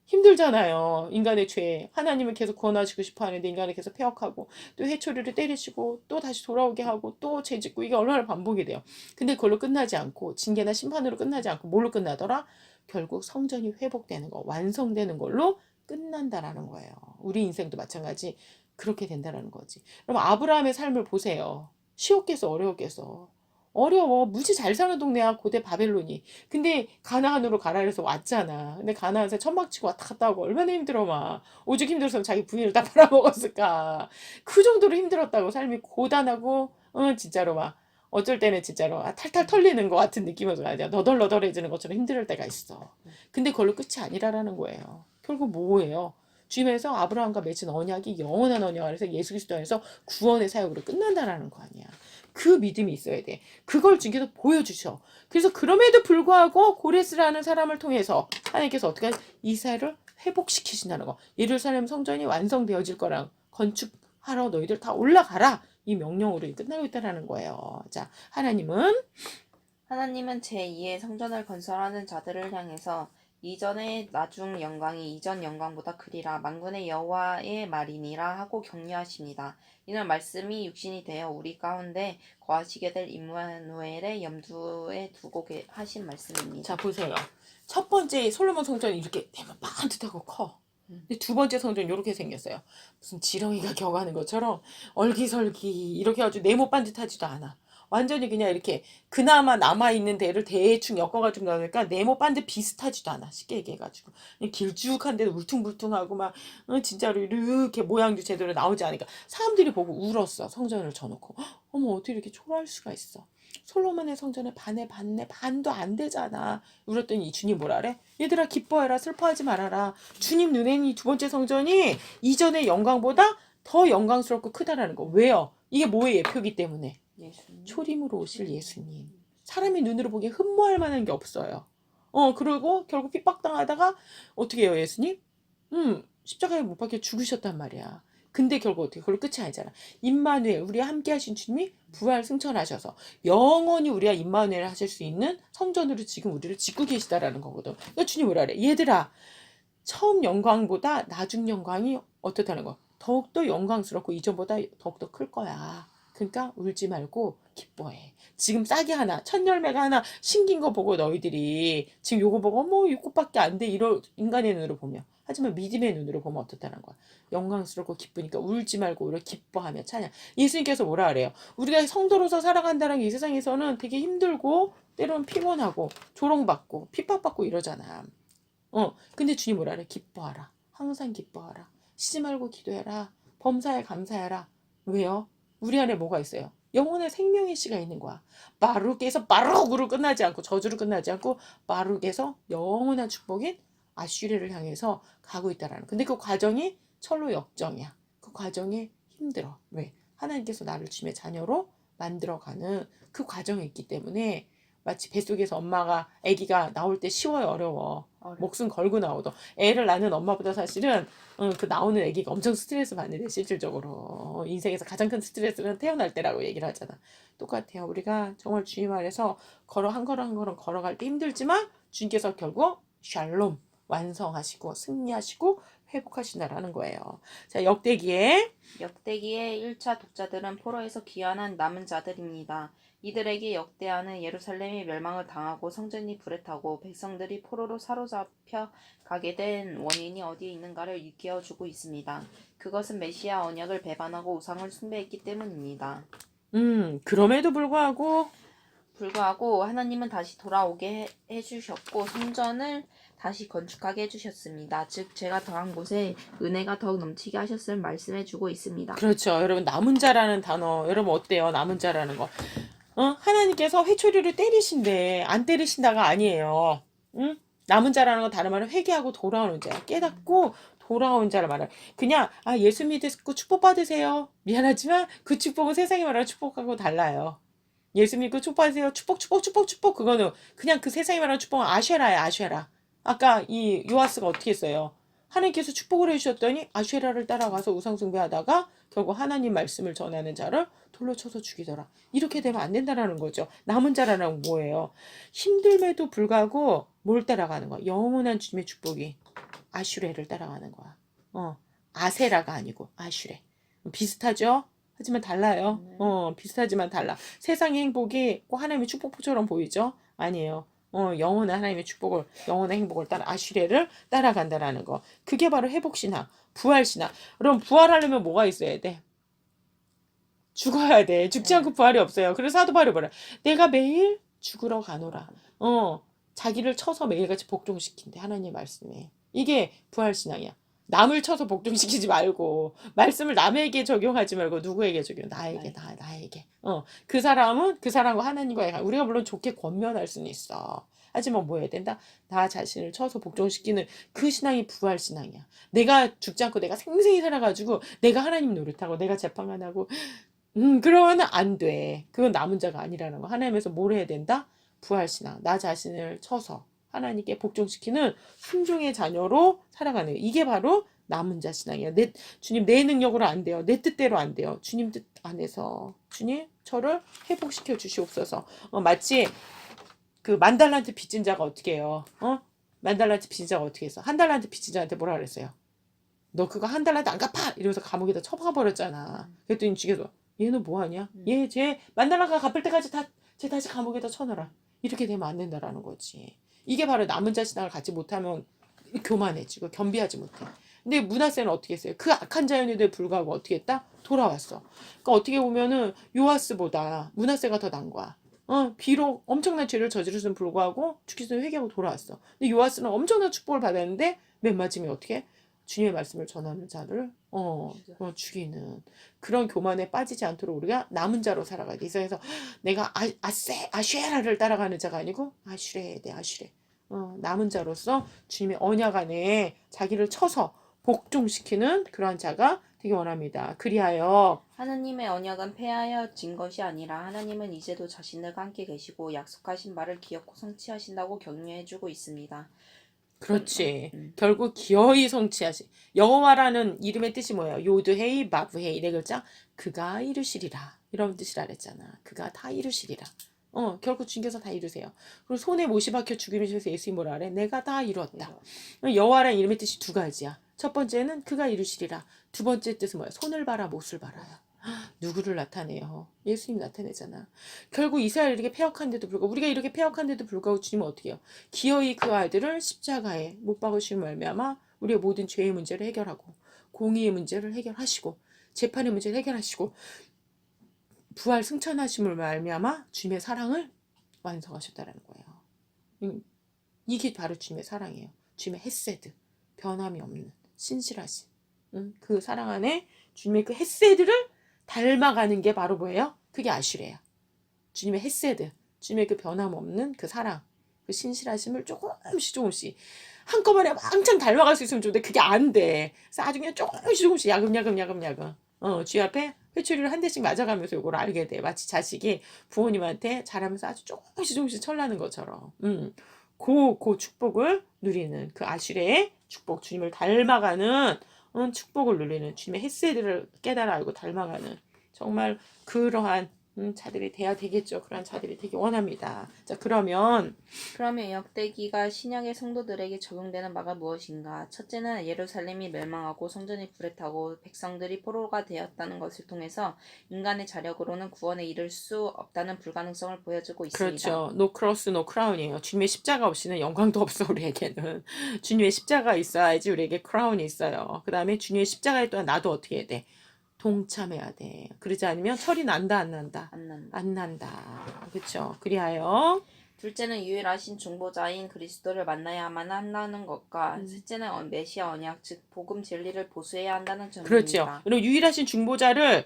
힘들잖아요. 인간의 죄. 하나님을 계속 구원하시고 싶어 하는데 인간을 계속 폐역하고 또 회초리를 때리시고 또 다시 돌아오게 하고 또 죄짓고 이게 얼마나 반복이 돼요. 근데 그걸로 끝나지 않고 징계나 심판으로 끝나지 않고 뭘로 끝나더라? 결국 성전이 회복되는 거, 완성되는 걸로 끝난다라는 거예요. 우리 인생도 마찬가지 그렇게 된다라는 거지. 그럼 아브라함의 삶을 보세요. 쉬웠겠어, 어려웠겠어? 어려워. 무지 잘 사는 동네야, 고대 바벨론이. 근데 가나안으로 가라 그래서 왔잖아. 근데 가나안에서 천막치고 왔다 갔다 하고 얼마나 힘들어 막. 오죽 힘들었으면 자기 부인을 다 팔아먹었을까. 그 정도로 힘들었다고. 삶이 고단하고 진짜로 막 어쩔 때는 진짜로 탈탈 털리는 것 같은 느낌으로 아니야. 너덜너덜해지는 것처럼 힘들 때가 있어. 근데 그걸로 끝이 아니라라는 거예요. 결국 뭐예요? 주님에서 아브라함과 맺은 언약이 영원한 언약 안에서 예수 그리스도 안에서 구원의 사역으로 끝난다라는 거 아니야. 그 믿음이 있어야 돼. 그걸 주님께서 보여주셔. 그래서 그럼에도 불구하고 고레스라는 사람을 통해서 하나님께서 어떻게 이스라엘을 회복시키신다는 거. 예루살렘 성전이 완성되어질 거랑 건축하러 너희들 다 올라가라. 이 명령으로 끝나고 있다라는 거예요. 자, 하나님은 제2의 성전을 건설하는 자들을 향해서 이전의 나중 영광이 이전 영광보다 크리라 만군의 여호와의 말이니라 하고 격려하십니다. 이는 말씀이 육신이 되어 우리 가운데 거하시게 될 임마누엘의 염두에 두고 하신 말씀입니다. 자, 보세요. 첫 번째 솔로몬 성전이 이렇게 내면 반듯하고 커. 근데 두 번째 성전 이렇게 생겼어요. 무슨 지렁이가 겨가는 것처럼 얼기설기 이렇게 해가지고 네모 반듯하지도 않아. 완전히 그냥 이렇게 그나마 남아있는 데를 대충 엮어가지고 나오니까 네모 반듯 비슷하지도 않아. 쉽게 얘기해가지고. 그냥 길쭉한데도 울퉁불퉁하고 막 진짜로 이렇게 모양도 제대로 나오지 않으니까 사람들이 보고 울었어. 성전을 져놓고. 어머 어떻게 이렇게 초라할 수가 있어. 솔로몬의 성전에 반도 안 되잖아. 울었더니 주님 뭐라 그래? 얘들아 기뻐해라 슬퍼하지 말아라. 주님 눈에는 이 두 번째 성전이 이전의 영광보다 더 영광스럽고 크다라는 거. 왜요? 이게 뭐의 예표기 때문에. 예수님. 초림으로 오실 예수님. 사람이 눈으로 보기에 흠모할 만한 게 없어요. 그리고 결국 핍박당하다가 어떻게 해요 예수님? 십자가에 못 박혀 죽으셨단 말이야. 근데 결국 어떻게 그걸로 끝이 아니잖아. 임마누엘 우리와 함께 하신 주님이 부활 승천하셔서 영원히 우리와 임마누엘 하실 수 있는 성전으로 지금 우리를 짓고 계시다라는 거거든. 그러니까 주님 뭐라 그래? 얘들아 처음 영광보다 나중 영광이 어떻다는 거. 더욱더 영광스럽고 이전보다 더욱더 클 거야. 그러니까 울지 말고 기뻐해. 지금 싹이 하나, 첫 열매가 하나 신긴 거 보고 너희들이 지금 요거 보고 어머 이것밖에 안 돼. 이런 인간의 눈으로 보면. 하지만 믿음의 눈으로 보면 어떻다는 거야. 영광스럽고 기쁘니까 울지 말고 오히려 기뻐하며 찬양. 예수님께서 뭐라 그래요? 우리가 성도로서 살아간다는 게 이 세상에서는 되게 힘들고 때로는 피곤하고 조롱받고 핍박받고 이러잖아. 근데 주님 뭐라 그래? 기뻐하라. 항상 기뻐하라. 쉬지 말고 기도해라. 범사에 감사해라. 왜요? 우리 안에 뭐가 있어요? 영혼의 생명의 씨가 있는 거야. 바룩에서 바룩으로 끝나지 않고 저주로 끝나지 않고 바룩에서 영원한 축복인 아슈리를 향해서 가고 있다라는. 근데 그 과정이 철로 역정이야. 그 과정이 힘들어. 왜? 하나님께서 나를 주님의 자녀로 만들어가는 그 과정이 있기 때문에 마치 뱃속에서 엄마가 아기가 나올 때 쉬워요, 어려워. 목숨 걸고 나오도 애를 낳는 엄마보다 사실은 그 나오는 아기가 엄청 스트레스 받는데 실질적으로 인생에서 가장 큰 스트레스는 태어날 때라고 얘기를 하잖아. 똑같아요. 우리가 정말 주님 아래서 한 걸음 한 걸음 걸어갈 때 힘들지만 주님께서 결국 샬롬 완성하시고 승리하시고 회복하신다라는 거예요. 자, 역대기에 1차 독자들은 포로에서 귀환한 남은 자들입니다. 이들에게 역대하는 예루살렘이 멸망을 당하고 성전이 불에 타고 백성들이 포로로 사로잡혀 가게 된 원인이 어디에 있는가를 일깨워 주고 있습니다. 그것은 메시아 언약을 배반하고 우상을 숭배했기 때문입니다. 그럼에도 불구하고 하나님은 다시 돌아오게 해주셨고 성전을 다시 건축하게 해주셨습니다. 즉 제가 더한 곳에 은혜가 더욱 넘치게 하셨음을 말씀해주고 있습니다. 그렇죠. 여러분 남은 자라는 단어 여러분 어때요? 남은 자라는 거. 하나님께서 회초리를 때리신데 안 때리신다가 아니에요. 응? 남은 자라는 건 다른 말로 회개하고 돌아오는 자야. 깨닫고 돌아온 자를 말해. 그냥 예수 믿고 축복 받으세요. 미안하지만 그 축복은 세상이 말하는 축복하고 달라요. 예수 믿고 축복 받으세요. 축복 축복 축복 축복 그거는 그냥 그 세상이 말하는 축복은 아쉐라야 아쉐라. 아까 이 요아스가 어떻게 했어요? 하나님께서 축복을 해주셨더니 아쉐라를 따라가서 우상숭배하다가 결국 하나님 말씀을 전하는 자를 돌로 쳐서 죽이더라. 이렇게 되면 안 된다라는 거죠. 남은 자라는 건 뭐예요? 힘듦에도 불구하고 뭘 따라가는 거야? 영원한 주님의 축복이 아슈레를 따라가는 거야. 아세라가 아니고 아슈레. 비슷하죠? 하지만 달라요. 비슷하지만 달라. 세상의 행복이 꼭 하나님의 축복처럼 보이죠? 아니에요. 영원한 하나님의 축복을, 영원한 행복을 따라 아슈레를 따라간다라는 거. 그게 바로 회복신앙, 부활신앙. 그럼 부활하려면 뭐가 있어야 돼? 죽어야 돼. 죽지 않고 부활이 없어요. 그래서 사도 바울이 뭐라? 내가 매일 죽으러 가노라. 자기를 쳐서 매일같이 복종시킨대. 하나님 말씀에. 이게 부활신앙이야. 남을 쳐서 복종시키지 말고 말씀을 남에게 적용하지 말고 누구에게 적용? 나에게. 그 사람은 그 사람과 하나님과의 우리가 물론 좋게 권면할 수는 있어. 하지만 뭐 해야 된다? 나 자신을 쳐서 복종시키는 그 신앙이 부활신앙이야. 내가 죽지 않고 내가 생생히 살아가지고 내가 하나님 노릇하고 내가 재판만 하고 그러면 안 돼. 그건 남은 자가 아니라는 거. 하나님에서 뭘 해야 된다? 부활신앙. 나 자신을 쳐서 하나님께 복종시키는 순종의 자녀로 살아가는 거. 이게 바로 남은 자 신앙이야. 주님 내 능력으로 안 돼요. 내 뜻대로 안 돼요. 주님 뜻 안에서 주님 저를 회복시켜 주시옵소서. 마치 그 만달란트 빚진 자가 어떻게 해요? 만달란트 빚진 자가 어떻게 했어? 한 달란트 빚진 자한테 뭐라 그랬어요? 너 그거 한 달란트 안 갚아! 이러면서 감옥에다 처박아 버렸잖아. 그랬더니 죽여서 얘는 뭐하냐? 쟤 만달란트 갚을 때까지 쟤 다시 감옥에다 쳐넣어라. 이렇게 되면 안 된다라는 거지. 이게 바로 남은 자 신앙을 갖지 못하면 교만해지고 겸비하지 못해. 근데 므낫세는 어떻게 했어요? 그 악한 자연에도 불구하고 어떻게 했다? 돌아왔어. 그러니까 어떻게 보면은 요아스보다 므낫세가 더 난 거야. 비록 엄청난 죄를 저지르서는 불구하고 죽기 전에 회개하고 돌아왔어. 근데 요아스는 엄청난 축복을 받았는데 맨 마지막에 어떻게? 주님의 말씀을 전하는 자를 죽이는 그런 교만에 빠지지 않도록 우리가 남은 자로 살아가야 돼. 이 세상에서 내가 아쉐라를 따라가는 자가 아니고 아슈레 내 아슈레. 남은 자로서 주님의 언약 안에 자기를 쳐서 복종시키는 그러한 자가 되기 원합니다. 그리하여 하나님의 언약은 폐하여진 것이 아니라 하나님은 이제도 자신들과 함께 계시고 약속하신 바를 기억고 성취하신다고 격려해주고 있습니다. 그렇지. 결국 기어이 성취하시. 여호와라는 이름의 뜻이 뭐예요? 요드헤이 바브헤이 네 글자. 그가 이루시리라. 이런 뜻이라 그랬잖아. 그가 다 이루시리라. 결국 주님께서 다 이루세요. 그리고 손에 못이 박혀 죽이면서 예수님 뭐라 그래? 내가 다 이루었다. 여호와라는 이름의 뜻이 두 가지야. 첫 번째는 그가 이루시리라. 두 번째 뜻은 뭐야? 손을 봐라, 못을 봐라요. 누구를 나타내요? 예수님 나타내잖아. 결국 이스라엘 이렇게 패역한데도 불구하고 우리가 이렇게 패역한데도 불구하고 주님은 어떻게 해요? 기어이 그 아이들을 십자가에 못 박으시는 말미암아 우리의 모든 죄의 문제를 해결하고 공의의 문제를 해결하시고 재판의 문제를 해결하시고 부활 승천하심을 말미암아 주님의 사랑을 완성하셨다라는 거예요. 이게 바로 주님의 사랑이에요. 주님의 헤세드, 변함이 없는 신실하신 그 사랑 안에 주님의 그 헤세드를 닮아가는 게 바로 뭐예요? 그게 아슈레야. 주님의 헤세드, 주님의 그 변함없는 그 사랑, 그 신실하심을 조금씩 한꺼번에 왕창 닮아갈 수 있으면 좋은데 그게 안 돼. 그래서 아주 그냥 조금씩 야금야금 주님 앞에 회초리를 한 대씩 맞아가면서 이걸 알게 돼. 마치 자식이 부모님한테 자라면서 아주 조금씩 철나는 것처럼. 그 축복을 누리는 그 아슈레의 축복, 주님을 닮아가는 축복을 누리는 주님의 헤세드를 깨달아 알고 닮아가는 정말 그러한 자들이 돼야 되겠죠. 그러한 자들이 되기 원합니다. 자, 그러면 역대기가 신약의 성도들에게 적용되는 바가 무엇인가? 첫째는 예루살렘이 멸망하고 성전이 불에 타고 백성들이 포로가 되었다는 것을 통해서 인간의 자력으로는 구원에 이를 수 없다는 불가능성을 보여주고 있습니다. 그렇죠. No cross, no crown이에요. 주님의 십자가 없이는 영광도 없어 우리에게는. 주님의 십자가 있어야지 우리에게 크라운이 있어요. 그 다음에 주님의 십자가에 또한 나도 어떻게 해야 돼? 동참해야 돼. 그러지 않으면 철이 난다 안 난다? 안 난다. 그렇죠. 그리하여 둘째는 유일하신 중보자인 그리스도를 만나야만 한다는 것과 셋째는 메시아 언약 즉 복음 진리를 보수해야 한다는 점입니다. 그렇죠. 그리고 유일하신 중보자를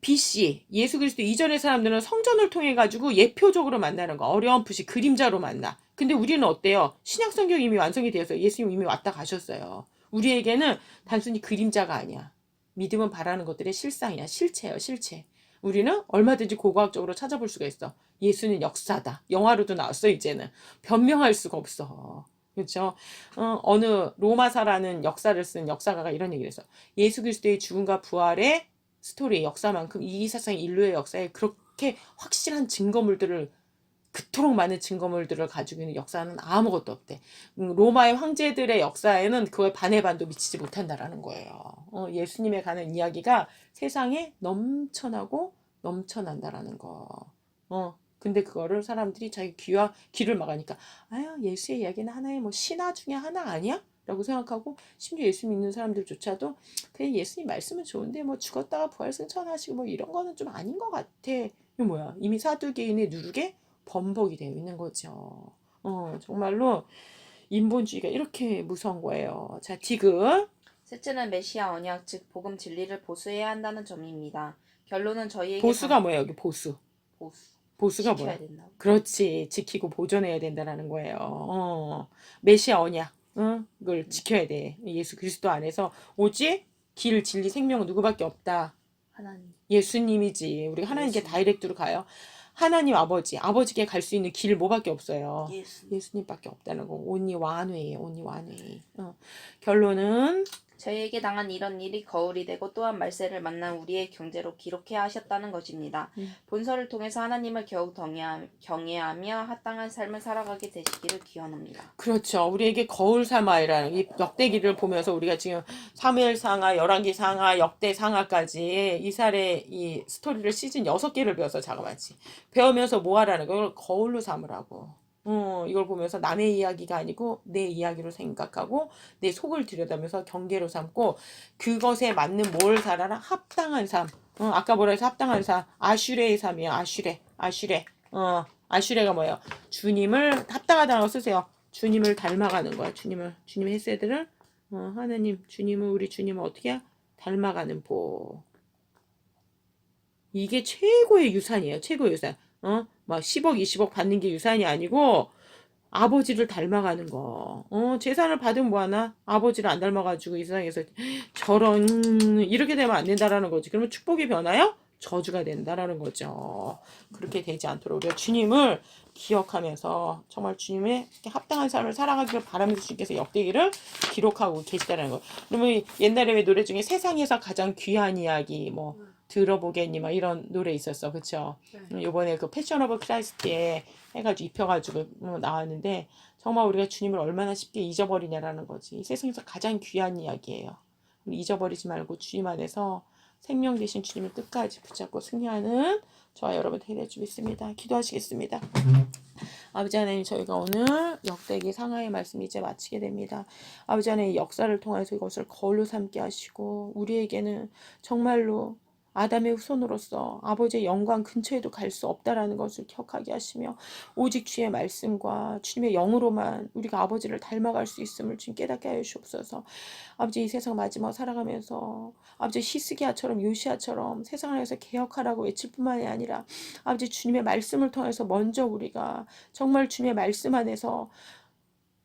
BC 예수 그리스도 이전의 사람들은 성전을 통해 가지고 예표적으로 만나는 거 어렴풋이 그림자로 만나. 근데 우리는 어때요? 신약 성경이 이미 완성이 되어서 예수님 이미 왔다 가셨어요. 우리에게는 단순히 그림자가 아니야. 믿음은 바라는 것들의 실상이야. 실체예요, 실체. 우리는 얼마든지 고고학적으로 찾아볼 수가 있어. 예수는 역사다. 영화로도 나왔어, 이제는. 변명할 수가 없어. 그렇죠? 어느 로마사라는 역사를 쓴 역사가가 이런 얘기를 했어. 예수 그리스도의 죽음과 부활의 스토리, 역사만큼 이 세상 인류의 역사에 그렇게 확실한 증거물들을 그토록 많은 증거물들을 가지고 있는 역사는 아무것도 없대. 로마의 황제들의 역사에는 그거에 반의 반도 미치지 못한다라는 거예요. 예수님에 관한 이야기가 세상에 넘쳐나고 넘쳐난다라는 거. 근데 그거를 사람들이 자기 귀를 막으니까 아유 예수의 이야기는 하나의 뭐 신화 중에 하나 아니야? 라고 생각하고 심지어 예수 믿는 사람들조차도 그냥 예수님 말씀은 좋은데 뭐 죽었다가 부활 승천하시고 뭐 이런 거는 좀 아닌 것 같아. 이거 뭐야? 이미 사두개인의 누룩에 범벅이 되어 있는 거죠. 정말로 인본주의가 이렇게 무서운 거예요. 자, 디귿. 셋째는 메시아 언약, 즉 복음 진리를 보수해야 한다는 점입니다. 결론은 저희에게 보수가 뭐예요? 여기 보수. 보수가 지켜야 뭐야? 된다고. 그렇지. 지키고 보존해야 된다라는 거예요. 메시아 언약. 그걸 지켜야 돼. 예수 그리스도 안에서 오직 길, 진리, 생명은 누구밖에 없다. 하나님. 예수님이지. 우리 하나님께 예수님. 다이렉트로 가요. 하나님 아버지께 갈 수 있는 길 뭐밖에 없어요. 예수님밖에 없다는 거. 온리 완웨이예요. 온리 완웨이. 결론은 저희에게 당한 이런 일이 거울이 되고 또한 말세를 만난 우리의 경제로 기록해야 하셨다는 것입니다. 본서를 통해서 하나님을 겨우 경외하며 합당한 삶을 살아가게 되시기를 기원합니다. 그렇죠. 우리에게 거울 사마이라는 이 역대기를 보면서 우리가 지금 사무엘상하, 열왕기상하, 역대상하까지 이스라엘의 이 스토리를 시즌 6개를 배워서 자그마치 배우면서 뭐 하라는 걸 거울로 삼으라고. 이걸 보면서 남의 이야기가 아니고 내 이야기로 생각하고 내 속을 들여다보면서 경계로 삼고 그것에 맞는 뭘 살아라? 합당한 삶. 아까 뭐라 해서 합당한 삶. 아슈레의 삶이야. 아슈레. 아슈레가 뭐예요? 주님을 합당하다는 거 쓰세요. 주님을 닮아가는 거야. 주님의 헤세드를 하나님, 우리 주님을 어떻게 닮아가는 복. 이게 최고의 유산이에요. 최고의 유산. 막 10억, 20억 받는 게 유산이 아니고 아버지를 닮아가는 거. 재산을 받으면 뭐하나? 아버지를 안 닮아가지고 이 세상에서 저런 이렇게 되면 안 된다라는 거지. 그러면 축복이 변하여 저주가 된다라는 거죠. 그렇게 되지 않도록 우리가 주님을 기억하면서 정말 주님의 합당한 삶을 살아가기를 바라면서 주님께서 역대기를 기록하고 계시다라는 거. 그러면 옛날에 왜 노래 중에 세상에서 가장 귀한 이야기 뭐 들어보겠니 막 이런 노래 있었어. 그쵸? 요번에 그 패션 오브 크라이스트에 해가지고 입혀가지고 나왔는데 정말 우리가 주님을 얼마나 쉽게 잊어버리냐라는 거지. 이 세상에서 가장 귀한 이야기예요. 잊어버리지 말고 주님 안에서 생명 되신 주님을 끝까지 붙잡고 승리하는 저와 여러분 되게 믿습니다. 기도하시겠습니다. 아버지 하나님, 저희가 오늘 역대기 상하의 말씀 이제 마치게 됩니다. 아버지 하나님, 역사를 통해서 이것을 거울로 삼게 하시고 우리에게는 정말로 아담의 후손으로서 아버지의 영광 근처에도 갈 수 없다라는 것을 기억하게 하시며 오직 주의 말씀과 주님의 영으로만 우리가 아버지를 닮아갈 수 있음을 주님 깨닫게 하여 주옵소서. 아버지, 이 세상 마지막 살아가면서 아버지 히스기야처럼 요시야처럼 세상을 위해서 개혁하라고 외칠 뿐만이 아니라 아버지 주님의 말씀을 통해서 먼저 우리가 정말 주님의 말씀 안에서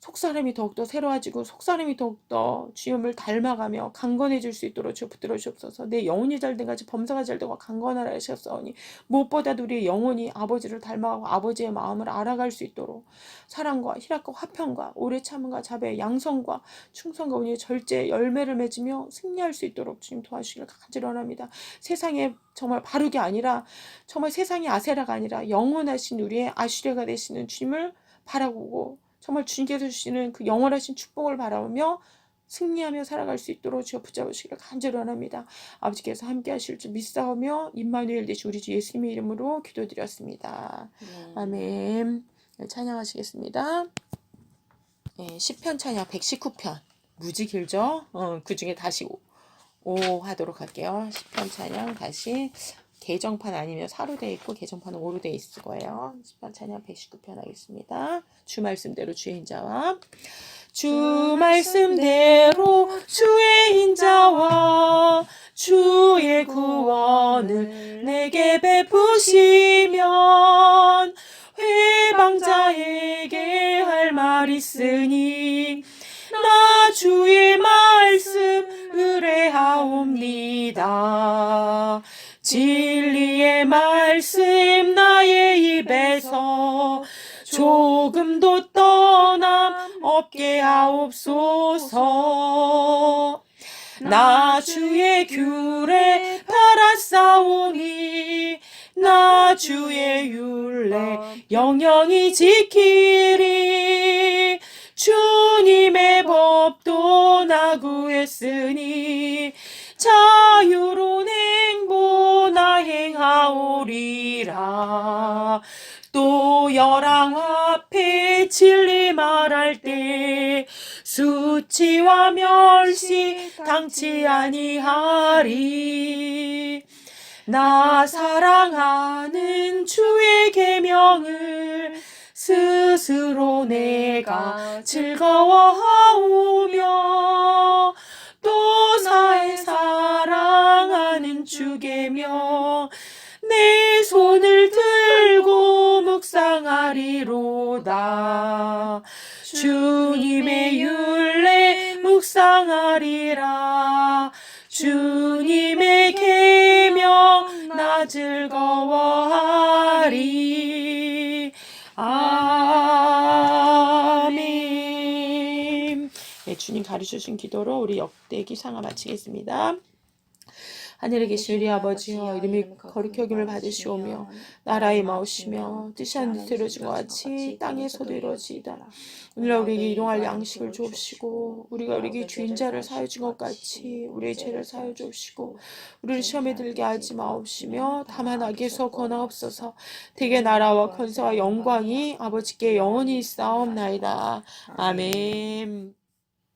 속사람이 더욱더 새로워지고 속사람이 더욱더 주님을 닮아가며 강건해질 수 있도록 주 붙들어 주옵소서. 내 영혼이 잘된 같이 범사가 잘되고 강건하라 하셨사오니 무엇보다도 우리의 영혼이 아버지를 닮아가고 아버지의 마음을 알아갈 수 있도록 사랑과 희락과 화평과 오래 참음과 자배 양성과 충성과 운의 절제 열매를 맺으며 승리할 수 있도록 주님 도와주시길 간절히 원합니다. 세상에 정말 바르게 아니라 정말 세상이 아세라가 아니라 영원하신 우리의 아슈레가 되시는 주님을 바라보고 정말 주님께서 주시는 그 영원하신 축복을 바라보며 승리하며 살아갈 수 있도록 주여 붙잡으시기를 간절히 원합니다. 아버지께서 함께 하실 줄 믿사오며 임마누엘 되신 우리 주 예수님의 이름으로 기도드렸습니다. 아멘. 찬양하시겠습니다. 시편 찬양 119편. 무지 길죠? 그 중에 다시 오 하도록 할게요. 시편 찬양 다시 개정판 아니면 4로 되어 있고 개정판은 5로 되어 있을 거예요. 시편 찬양 119편 하겠습니다. 주 말씀대로 주의 인자와 주 말씀대로 주의 인자와 주의 구원을 내게 베푸시면 회방자에게 나의 입에서 조금도 떠남 없게 하옵소서. 나 주의 규례 바라싸우니 나 주의 율례 영영히 지키리. 주님의 법도 나 구했으니 자유로운 행보 나 행하오리라. 또 열왕 앞에 진리 말할 때 수치와 멸시 당치 아니하리. 나 사랑하는 주의 계명을 스스로 내가 즐거워하오며 또 나의 사랑하는 주 계명 내 손을 들고 묵상하리로다. 주님의 율례 묵상하리라. 주님의 계명 나 즐거워하리. 아멘. 네, 주님 가르쳐주신 기도로 우리 역대기 상하 마치겠습니다. 하늘에 계신 우리 아버지여, 이름이 거룩히 여김을 받으시오며 나라의 마오시며 뜻이 하늘에서 이루어진 것 같이 땅에서도 이루어지이다. 오늘날 우리에게 일용할 양식을 주옵시고 우리가 우리에게 주인 자를 사하여 준 것 같이 우리의 죄를 사하여 주옵시고 우리를 시험에 들게 하지 마옵시며 다만 악에서 권하옵소서. 대개 나라와 권세와 영광이 아버지께 영원히 있사옵나이다. 아멘.